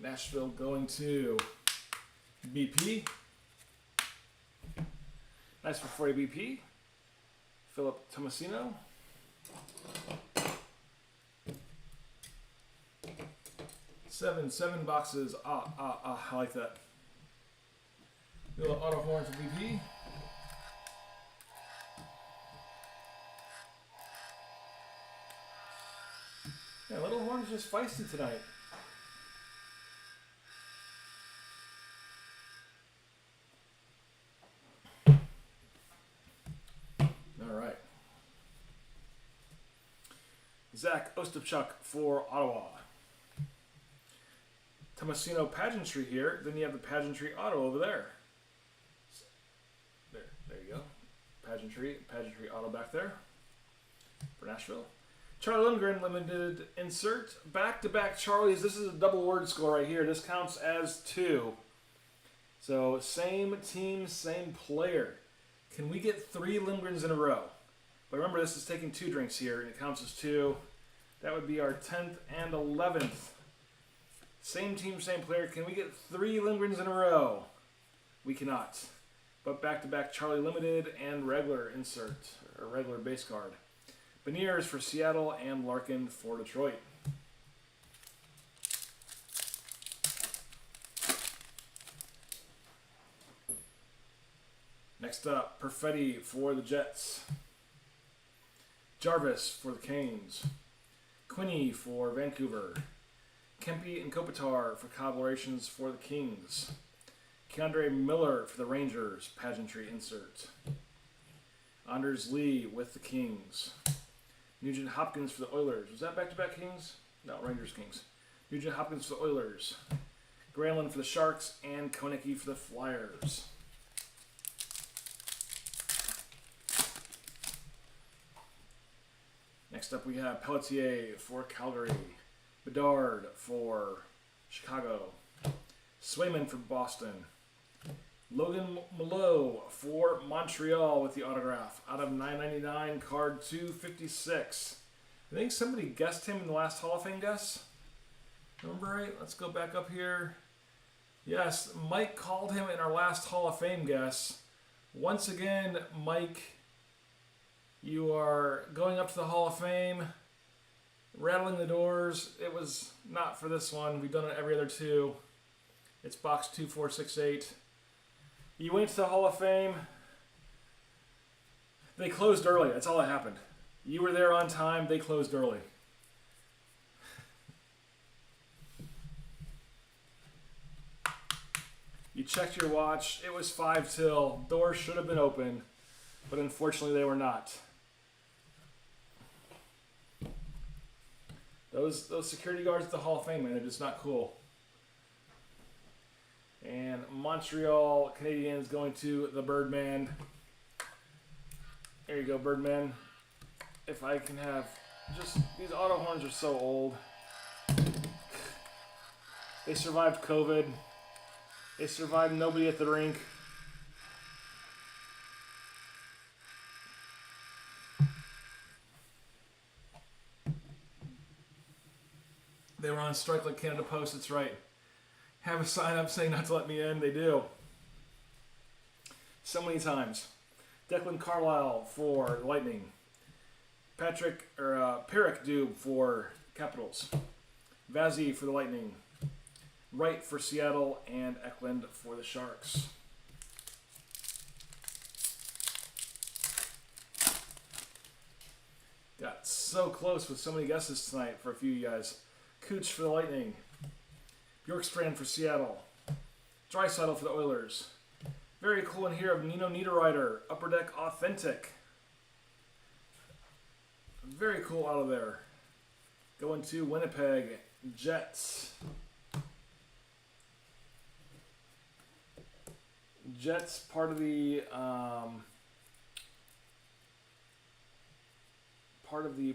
Nashville going to BP. Nice for 40 BP. Philip Tomasino. Seven boxes. I like that. Little auto horns for BP. Yeah, Little Horn's just feisty tonight. All right. Zach Ostapchuk for Ottawa. Tomasino Pageantry here. Then you have the Pageantry Auto over there. There you go. Pageantry Auto back there for Nashville. Charlie Lindgren limited insert. Back-to-back Charlies. This is a double word score right here. This counts as 2. So same team, same player. Can we get 3 Lindgrens in a row? But remember, this is taking 2 drinks here, and it counts as 2. That would be our 10th and 11th. Same team, same player. Can we get 3 Lindgrens in a row? We cannot. But back-to-back Charlie Limited and regular insert, or regular base card. Beniers for Seattle and Larkin for Detroit. Next up, Perfetti for the Jets. Jarvis for the Canes. Quinney for Vancouver. Kempe and Kopitar for collaborations for the Kings. Keandre Miller for the Rangers, pageantry insert. Anders Lee with the Kings. Nugent Hopkins for the Oilers. Was that back-to-back Kings? No, Rangers Kings. Nugent Hopkins for the Oilers. Granlund for the Sharks and Konecki for the Flyers. Next up we have Pelletier for Calgary. Bedard for Chicago. Swayman for Boston. Logan Malo for Montreal with the autograph. Out of 999, card 256. I think somebody guessed him in the last Hall of Fame guess. Remember right? Let's go back up here. Yes, Mike called him in our last Hall of Fame guess. Once again, Mike, you are going up to the Hall of Fame, rattling the doors. It was not for this one. We've done it every other 2. It's box 2468. You went to the Hall of Fame. They closed early. That's all that happened. You were there on time. They closed early. You checked your watch. It was 5 till. Doors should have been open, but unfortunately they were not. Those security guards at the Hall of Fame, man, they're just not cool. And Montreal Canadiens going to the Birdman. There you go, Birdman. If I can have just, these auto horns are so old. They survived COVID. They survived nobody at the rink. They were on strike like Canada Post, that's right. Have a sign up saying not to let me in. They do. So many times. Declan Carlisle for Lightning. Patrick Dube for Capitals. Vazzy for the Lightning. Wright for Seattle and Eklund for the Sharks. Got so close with so many guesses tonight for a few of you guys. Cooch for the Lightning. Bjorkstrand for Seattle. Draisaitl for the Oilers. Very cool in here of Nino Niederreiter. Upper Deck Authentic. Very cool out of there. Going to Winnipeg Jets. Jets, part of the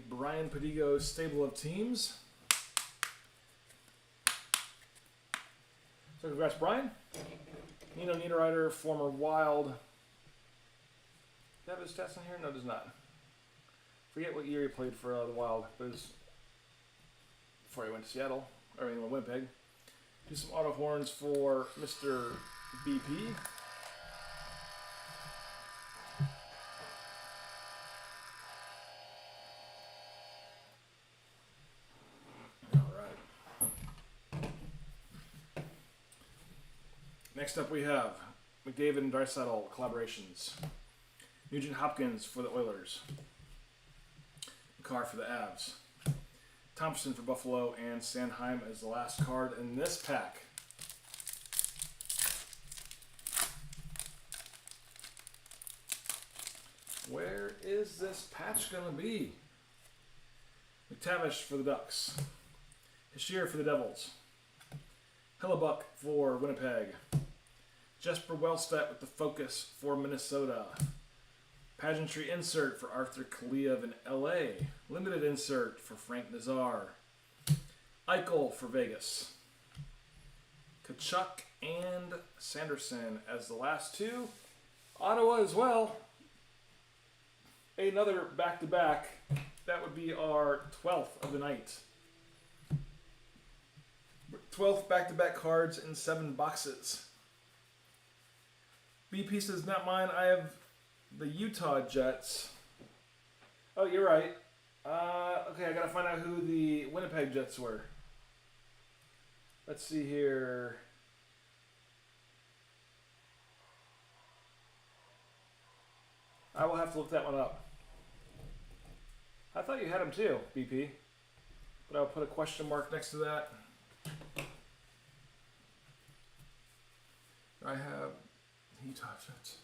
Brian Padigo stable of teams. So congrats, Brian. Nino Niederreiter, former Wild. Does he have his stats in here? No, it does not. Forget what year he played for the Wild, but it was before he went to Seattle, Winnipeg. Do some auto horns for Mr. BP. All right. Next up we have McDavid and Draisaitl collaborations. Nugent Hopkins for the Oilers. McCarr for the Avs. Thompson for Buffalo, and Sanheim as the last card in this pack. Where is this patch going to be? McTavish for the Ducks. Hischier for the Devils. Hellebuck for Winnipeg. Jesper Wellstat with the Focus for Minnesota. Pageantry insert for Arthur Kaliev in LA. Limited insert for Frank Nazar. Eichel for Vegas. Kachuk and Sanderson as the last two. Ottawa as well. Another back-to-back. That would be our 12th of the night. 12th back-to-back cards in 7 boxes. BP says, not mine. I have the Utah Jets. Oh, you're right. Okay, I gotta find out who the Winnipeg Jets were. Let's see here. I will have to look that one up. I thought you had them too, BP. But I'll put a question mark next to that. I have Utah Jets.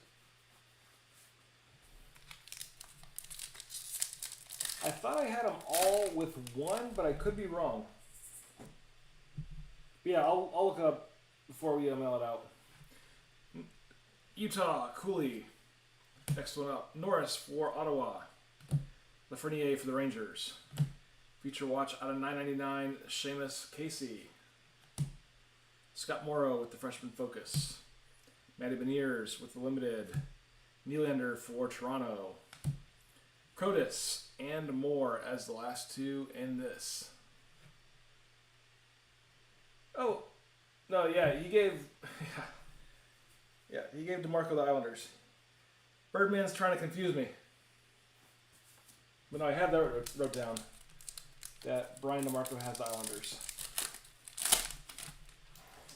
I thought I had them all with one, but I could be wrong. But yeah, I'll look it up before we mail it out. Utah, Cooley. Next one up. Norris for Ottawa. Lafreniere for the Rangers. Future Watch out of 9.99. Seamus Casey. Scott Morrow with the Freshman Focus. Matty Beniers with the Limited. Nylander for Toronto. Protus and more as the last two in this. Oh, no, yeah, he gave he gave DeMarco the Islanders. Birdman's trying to confuse me. But no, I have that wrote down. That Brian DeMarco has the Islanders.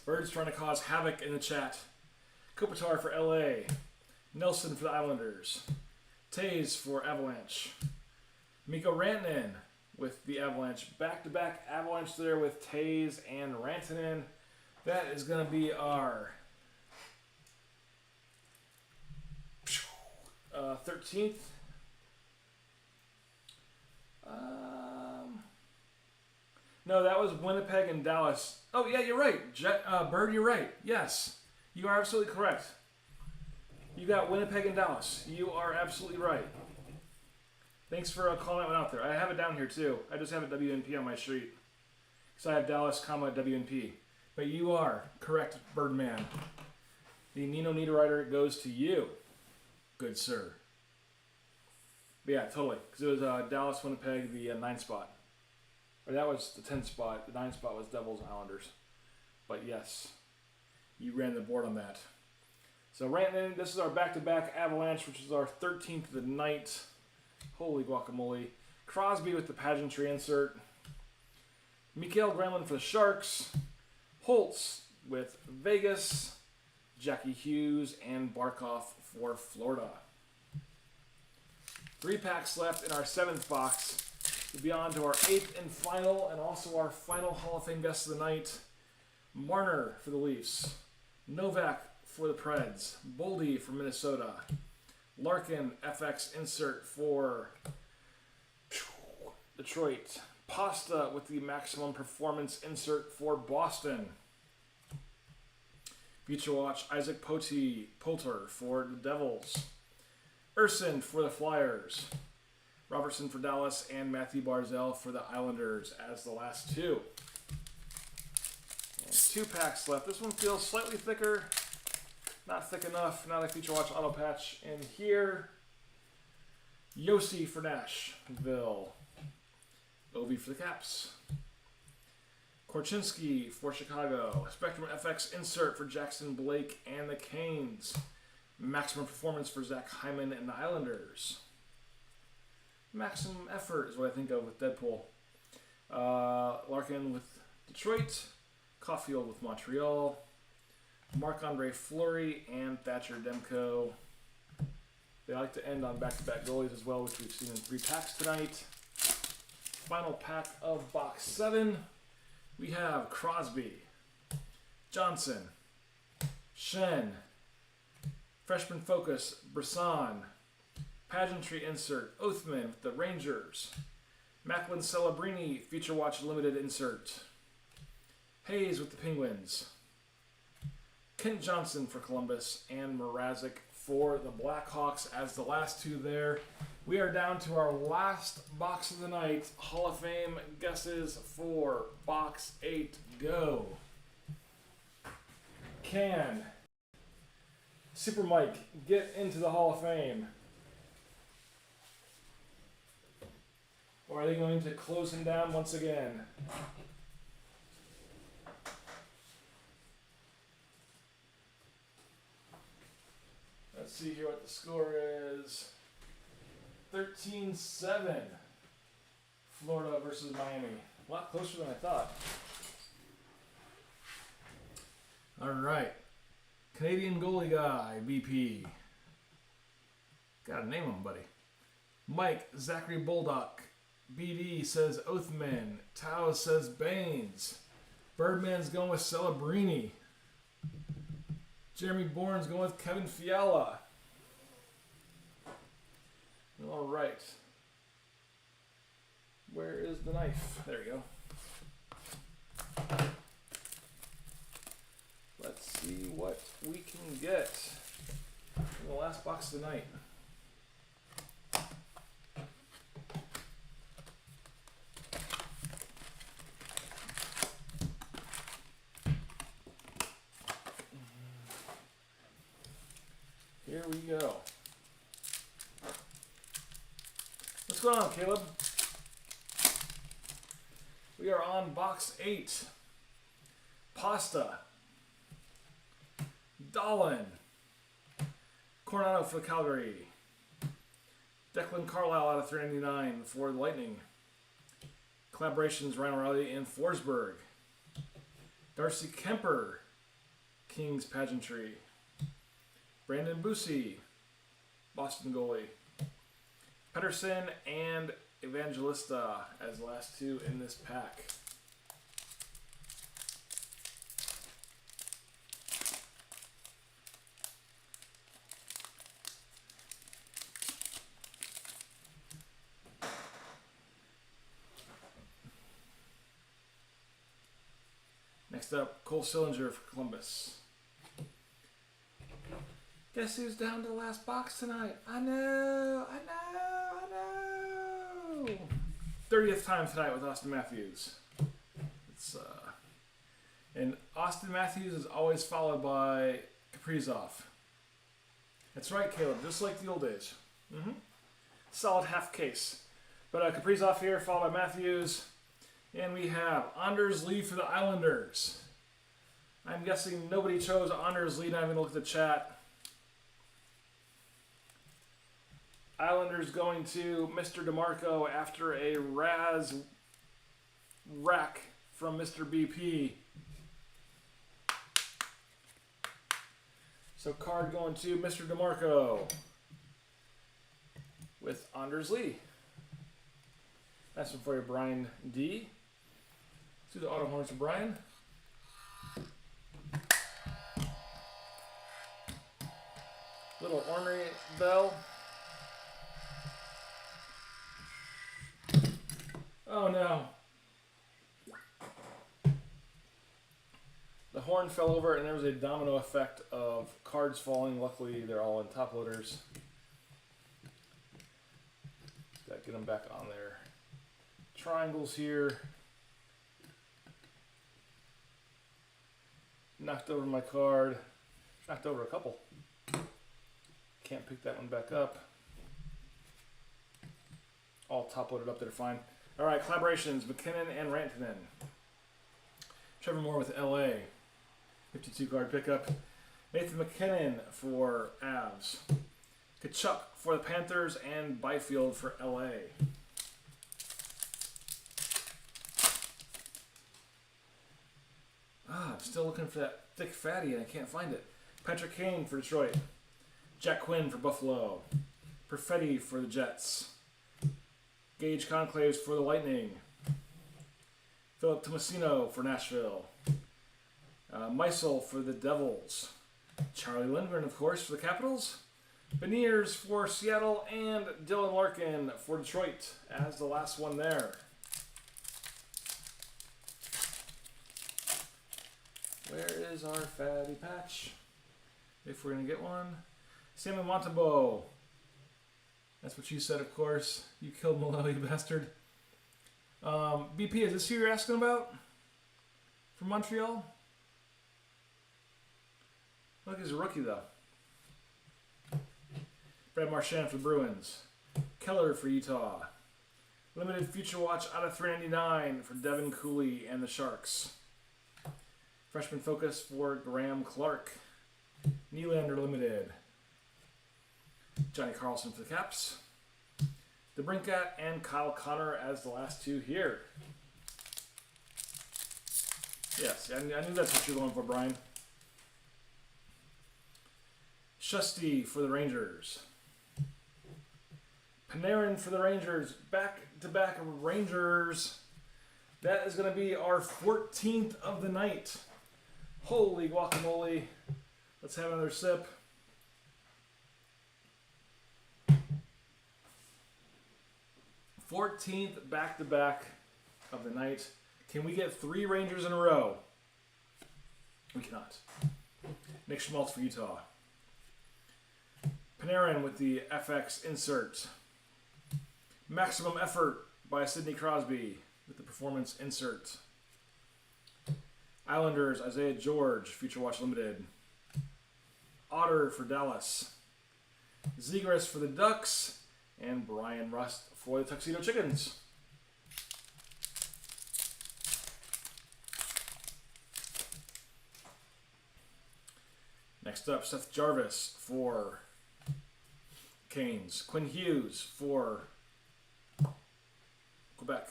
Bird's trying to cause havoc in the chat. Kopitar for LA. Nelson for the Islanders. Taze for Avalanche. Mikko Rantanen with the Avalanche. Back-to-back Avalanche there with Taze and Rantanen. That is going to be our 13th. No, that was Winnipeg and Dallas. Oh, yeah, you're right. Bird, you're right. Yes, you are absolutely correct. You got Winnipeg and Dallas. You are absolutely right. Thanks for calling that one out there. I have it down here, too. I just have it WNP on my sheet. So I have Dallas, WNP. But you are correct, Birdman. The Nino Niederreiter goes to you, good sir. But yeah, totally. Because it was Dallas, Winnipeg, the 9th spot. Or that was the 10th spot. The 9th spot was Devils and Islanders. But yes, you ran the board on that. So Rantanen, this is our back-to-back Avalanche, which is our 13th of the night. Holy guacamole. Crosby with the pageantry insert. Mikael Granlund for the Sharks. Holtz with Vegas. Jackie Hughes and Barkov for Florida. 3 packs left in our 7th box. We'll be on to our 8th and final, and also our final Hall of Fame guest of the night. Marner for the Leafs. Novak for the Preds. Boldy for Minnesota. Larkin FX insert for Detroit. Pasta with the maximum performance insert for Boston. Future Watch Isaac Poulter for the Devils. Urson for the Flyers. Robertson for Dallas, and Matthew Barzal for the Islanders as the last two. And 2 packs left. This one feels slightly thicker. Not thick enough. Not a Future Watch auto patch in here. Yossi for Nashville. Ovi for the Caps. Korchinski for Chicago. Spectrum FX insert for Jackson Blake and the Canes. Maximum performance for Zach Hyman and the Islanders. Maximum effort is what I think of with Deadpool. Larkin with Detroit. Caulfield with Montreal. Marc-Andre Fleury, and Thatcher Demko. They like to end on back-to-back goalies as well, which we've seen in 3 packs tonight. Final pack of box 7. We have Crosby, Johnson, Shen, Freshman Focus, Brisson, Pageantry insert, Oathman with the Rangers, Macklin Celebrini, Future Watch Limited insert, Hayes with the Penguins, Kent Johnson for Columbus, and Mrazek for the Blackhawks as the last 2 there. We are down to our last box of the night. Hall of Fame guesses for box 8. Go. Can Super Mike get into the Hall of Fame? Or are they going to close him down once again? Let's see here what the score is. 13-7. Florida versus Miami. A lot closer than I thought. All right. Canadian goalie guy, BP. Gotta name him, buddy. Mike, Zachary Boldock. BD says Oathman. Tao says Baines. Birdman's going with Celebrini. Jeremy Bourne's going with Kevin Fiala. All right. Where is the knife? There you go. Let's see what we can get in the last box of the night. Here we go. What's going on, Caleb? We are on box 8. Pasta. Dahlin. Coronado for Calgary. Declan Carlisle out of 399 for the Lightning. Collaborations Ryan O'Reilly and Forsberg. Darcy Kemper. Kings Pageantry. Brandon Busey, Boston goalie. Pedersen and Evangelista as the last 2 in this pack. Next up, Cole Sillinger for Columbus. Guess who's down to the last box tonight? I know. 30th time tonight with Austin Matthews. And Austin Matthews is always followed by Kaprizov. That's right, Caleb, just like the old days. Solid half case. But Kaprizov here, followed by Matthews. And we have Anders Lee for the Islanders. I'm guessing nobody chose Anders Lee. Not even look at the chat. Islanders going to Mr. DeMarco after a Raz rack from Mr. BP. So card going to Mr. DeMarco with Anders Lee. That's one for you, Brian D. Let's do the auto horns for Brian. Little ornery bell. Oh no. The horn fell over and there was a domino effect of cards falling. Luckily, they're all in top loaders. Got to get them back on there. Triangles here. Knocked over my card. Knocked over a couple. Can't pick that one back up. All top loaded up there, fine. All right, collaborations, McKinnon and Rantanen. Trevor Moore with LA. 52 card pickup. Nathan McKinnon for Avs. Kachuk for the Panthers and Byfield for LA. I'm still looking for that thick fatty and I can't find it. Patrick Kane for Detroit. Jack Quinn for Buffalo. Perfetti for the Jets. Gage Conclaves for the Lightning. Philip Tomasino for Nashville. Meisel for the Devils. Charlie Lindgren, of course, for the Capitals. Beniers for Seattle. And Dylan Larkin for Detroit as the last one there. Where is our fatty patch? If we're going to get one. Sammy Montembeau. That's what you said, of course. You killed Malone, you bastard. BP, is this who you're asking about? From Montreal? Look, he's a rookie, though. Brad Marchand for the Bruins. Keller for Utah. Limited Future Watch out of 399 for Devin Cooley and the Sharks. Freshman Focus for Graham Clark. Nylander Limited. Johnny Carlson for the Caps. DeBrincat and Kyle Connor as the last two here. Yes, I knew that's what you're going for, Brian. Shusty for the Rangers. Panarin for the Rangers. Back-to-back Rangers. That is going to be our 14th of the night. Holy guacamole. Let's have another sip. "14th back-to-back of the night. Can we get 3 Rangers in a row?" We cannot. Nick Schmaltz for Utah. Panarin with the FX insert. Maximum Effort by Sidney Crosby with the performance insert. Islanders, Isaiah George, Future Watch Limited. Otter for Dallas. Zegras for the Ducks. And Brian Rust for the Tuxedo Chickens. Next up, Seth Jarvis for Canes. Quinn Hughes for Quebec.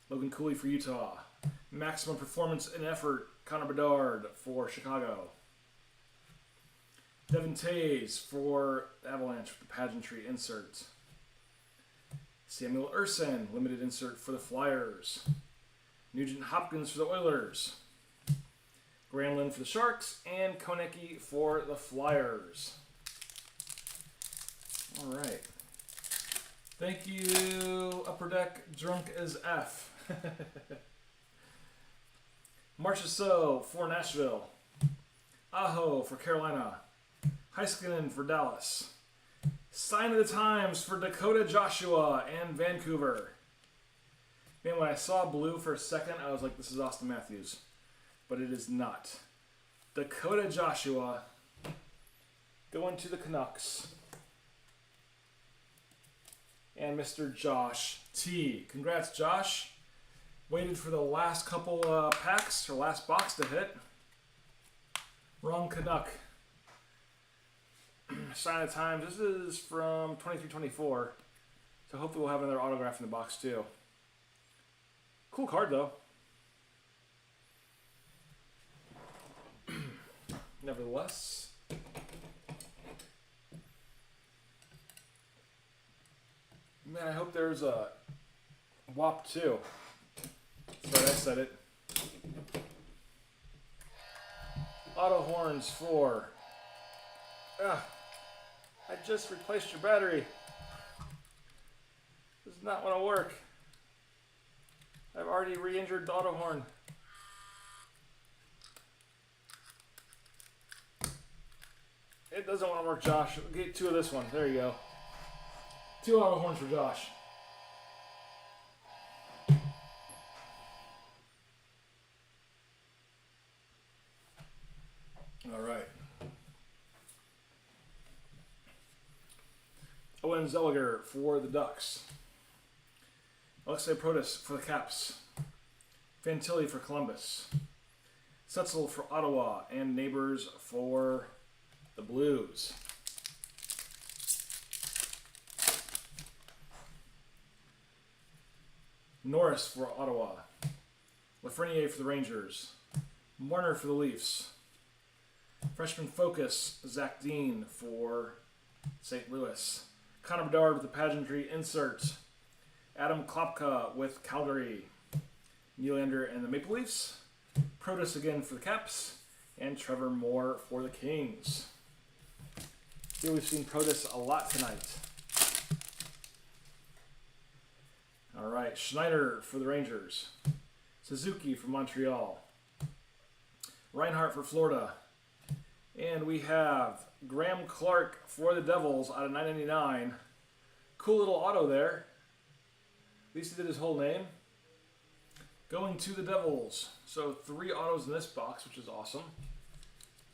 Logan Cooley for Utah. Maximum Performance and Effort, Connor Bedard for Chicago. Devin Tays for Avalanche with the pageantry insert. Samuel Urson, limited insert for the Flyers. Nugent Hopkins for the Oilers. Granlund for the Sharks. And Konecki for the Flyers. All right. Thank you, Upper Deck, drunk as F. Marchessault for Nashville. Aho for Carolina. Heiskanen for Dallas. Sign of the Times for Dakota Joshua and Vancouver. Man, when I saw blue for a second, I was like, this is Austin Matthews. But it is not. Dakota Joshua going to the Canucks. And Mr. Josh T. Congrats, Josh. Waited for the last couple packs, or last box to hit. Wrong Canuck. Sign of Times. This is from 23-24. So hopefully we'll have another autograph in the box too. Cool card though. Nevertheless. Man, I hope there's a WAP too. Sorry, I said it. Auto horns for. I just replaced your battery. This does not want to work. I've already re-injured the auto horn. It doesn't want to work, Josh. Get 2 of this one. There you go. 2 auto horns for Josh. All right. Owen Zellweger for the Ducks. Alexei Protas for the Caps. Fantilli for Columbus. Setzel for Ottawa. And Neighbors for the Blues. Norris for Ottawa. Lafreniere for the Rangers. Warner for the Leafs. Freshman focus, Zach Dean for St. Louis. Connor Bedard with the pageantry insert. Adam Klopka with Calgary. Nylander and the Maple Leafs. Protas again for the Caps. And Trevor Moore for the Kings. Here we've seen Protas a lot tonight. All right, Schneider for the Rangers. Suzuki for Montreal. Reinhart for Florida. And we have Graham Clark for the Devils out of 999. Cool little auto there. At least he did his whole name. Going to the Devils. So 3 autos in this box, which is awesome.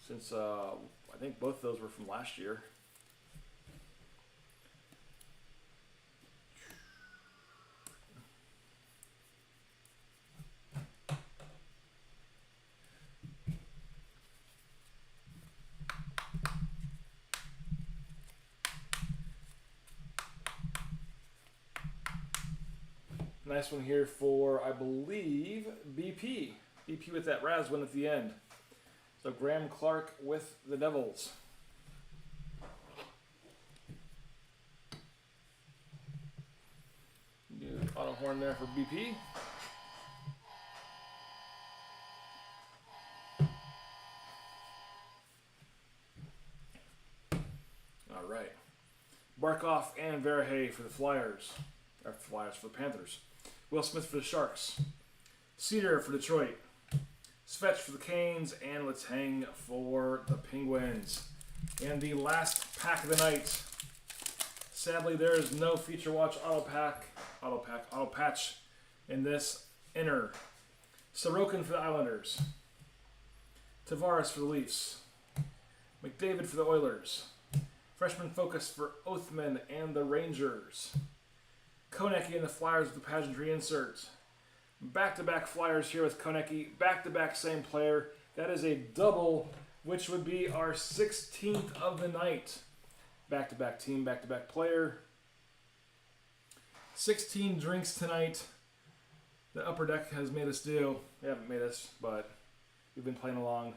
Since I think both of those were from last year. Nice one here for, I believe, BP. BP with that Raz win at the end. So Graham Clark with the Devils. New auto horn there for BP. All right. Barkov and Verhey for the Flyers. Or Flyers for the Panthers. Will Smith for the Sharks. Cedar for Detroit. Svetch for the Canes. And Letang for the Penguins. And the last pack of the night. Sadly, there is no Feature Watch auto patch in this inner. Sorokin for the Islanders. Tavares for the Leafs. McDavid for the Oilers. Freshman focus for Oathman and the Rangers. Konecki and the Flyers with the pageantry insert. Back-to-back Flyers here with Konecki. Back-to-back same player. That is a double, which would be our 16th of the night. Back-to-back team, back-to-back player. 16 drinks tonight. The upper deck has made us do. They haven't made us, but we've been playing along.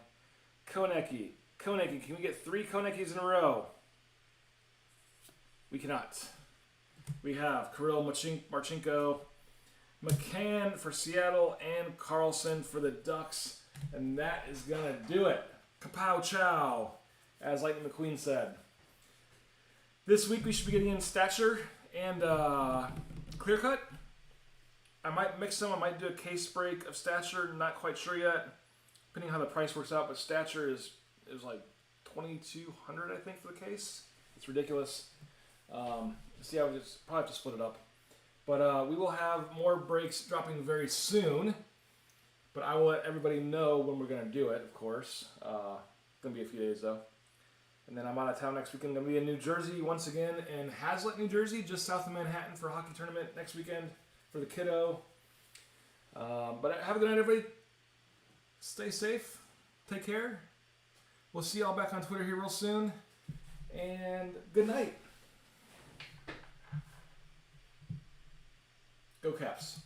Konecki. Konecki, can we get 3 Koneckis in a row? We cannot. We have Kirill Marchenko, McCann for Seattle, and Carlson for the Ducks. And that is going to do it. Kapow chow, as Lightning McQueen said. This week we should be getting in Stature and Clear Cut. I might mix them. I might do a case break of Stature. Not quite sure yet, depending on how the price works out. But Stature is like $2,200, I think, for the case. It's ridiculous. See, I would just probably have to split it up. But we will have more breaks dropping very soon. But I will let everybody know when we're going to do it, of course. Going to be a few days, though. And then I'm out of town next weekend. I'm going to be in New Jersey once again in Hazlet, New Jersey, just south of Manhattan for a hockey tournament next weekend for the kiddo. But have a good night, everybody. Stay safe. Take care. We'll see y'all back on Twitter here real soon. And good night. Go Caps.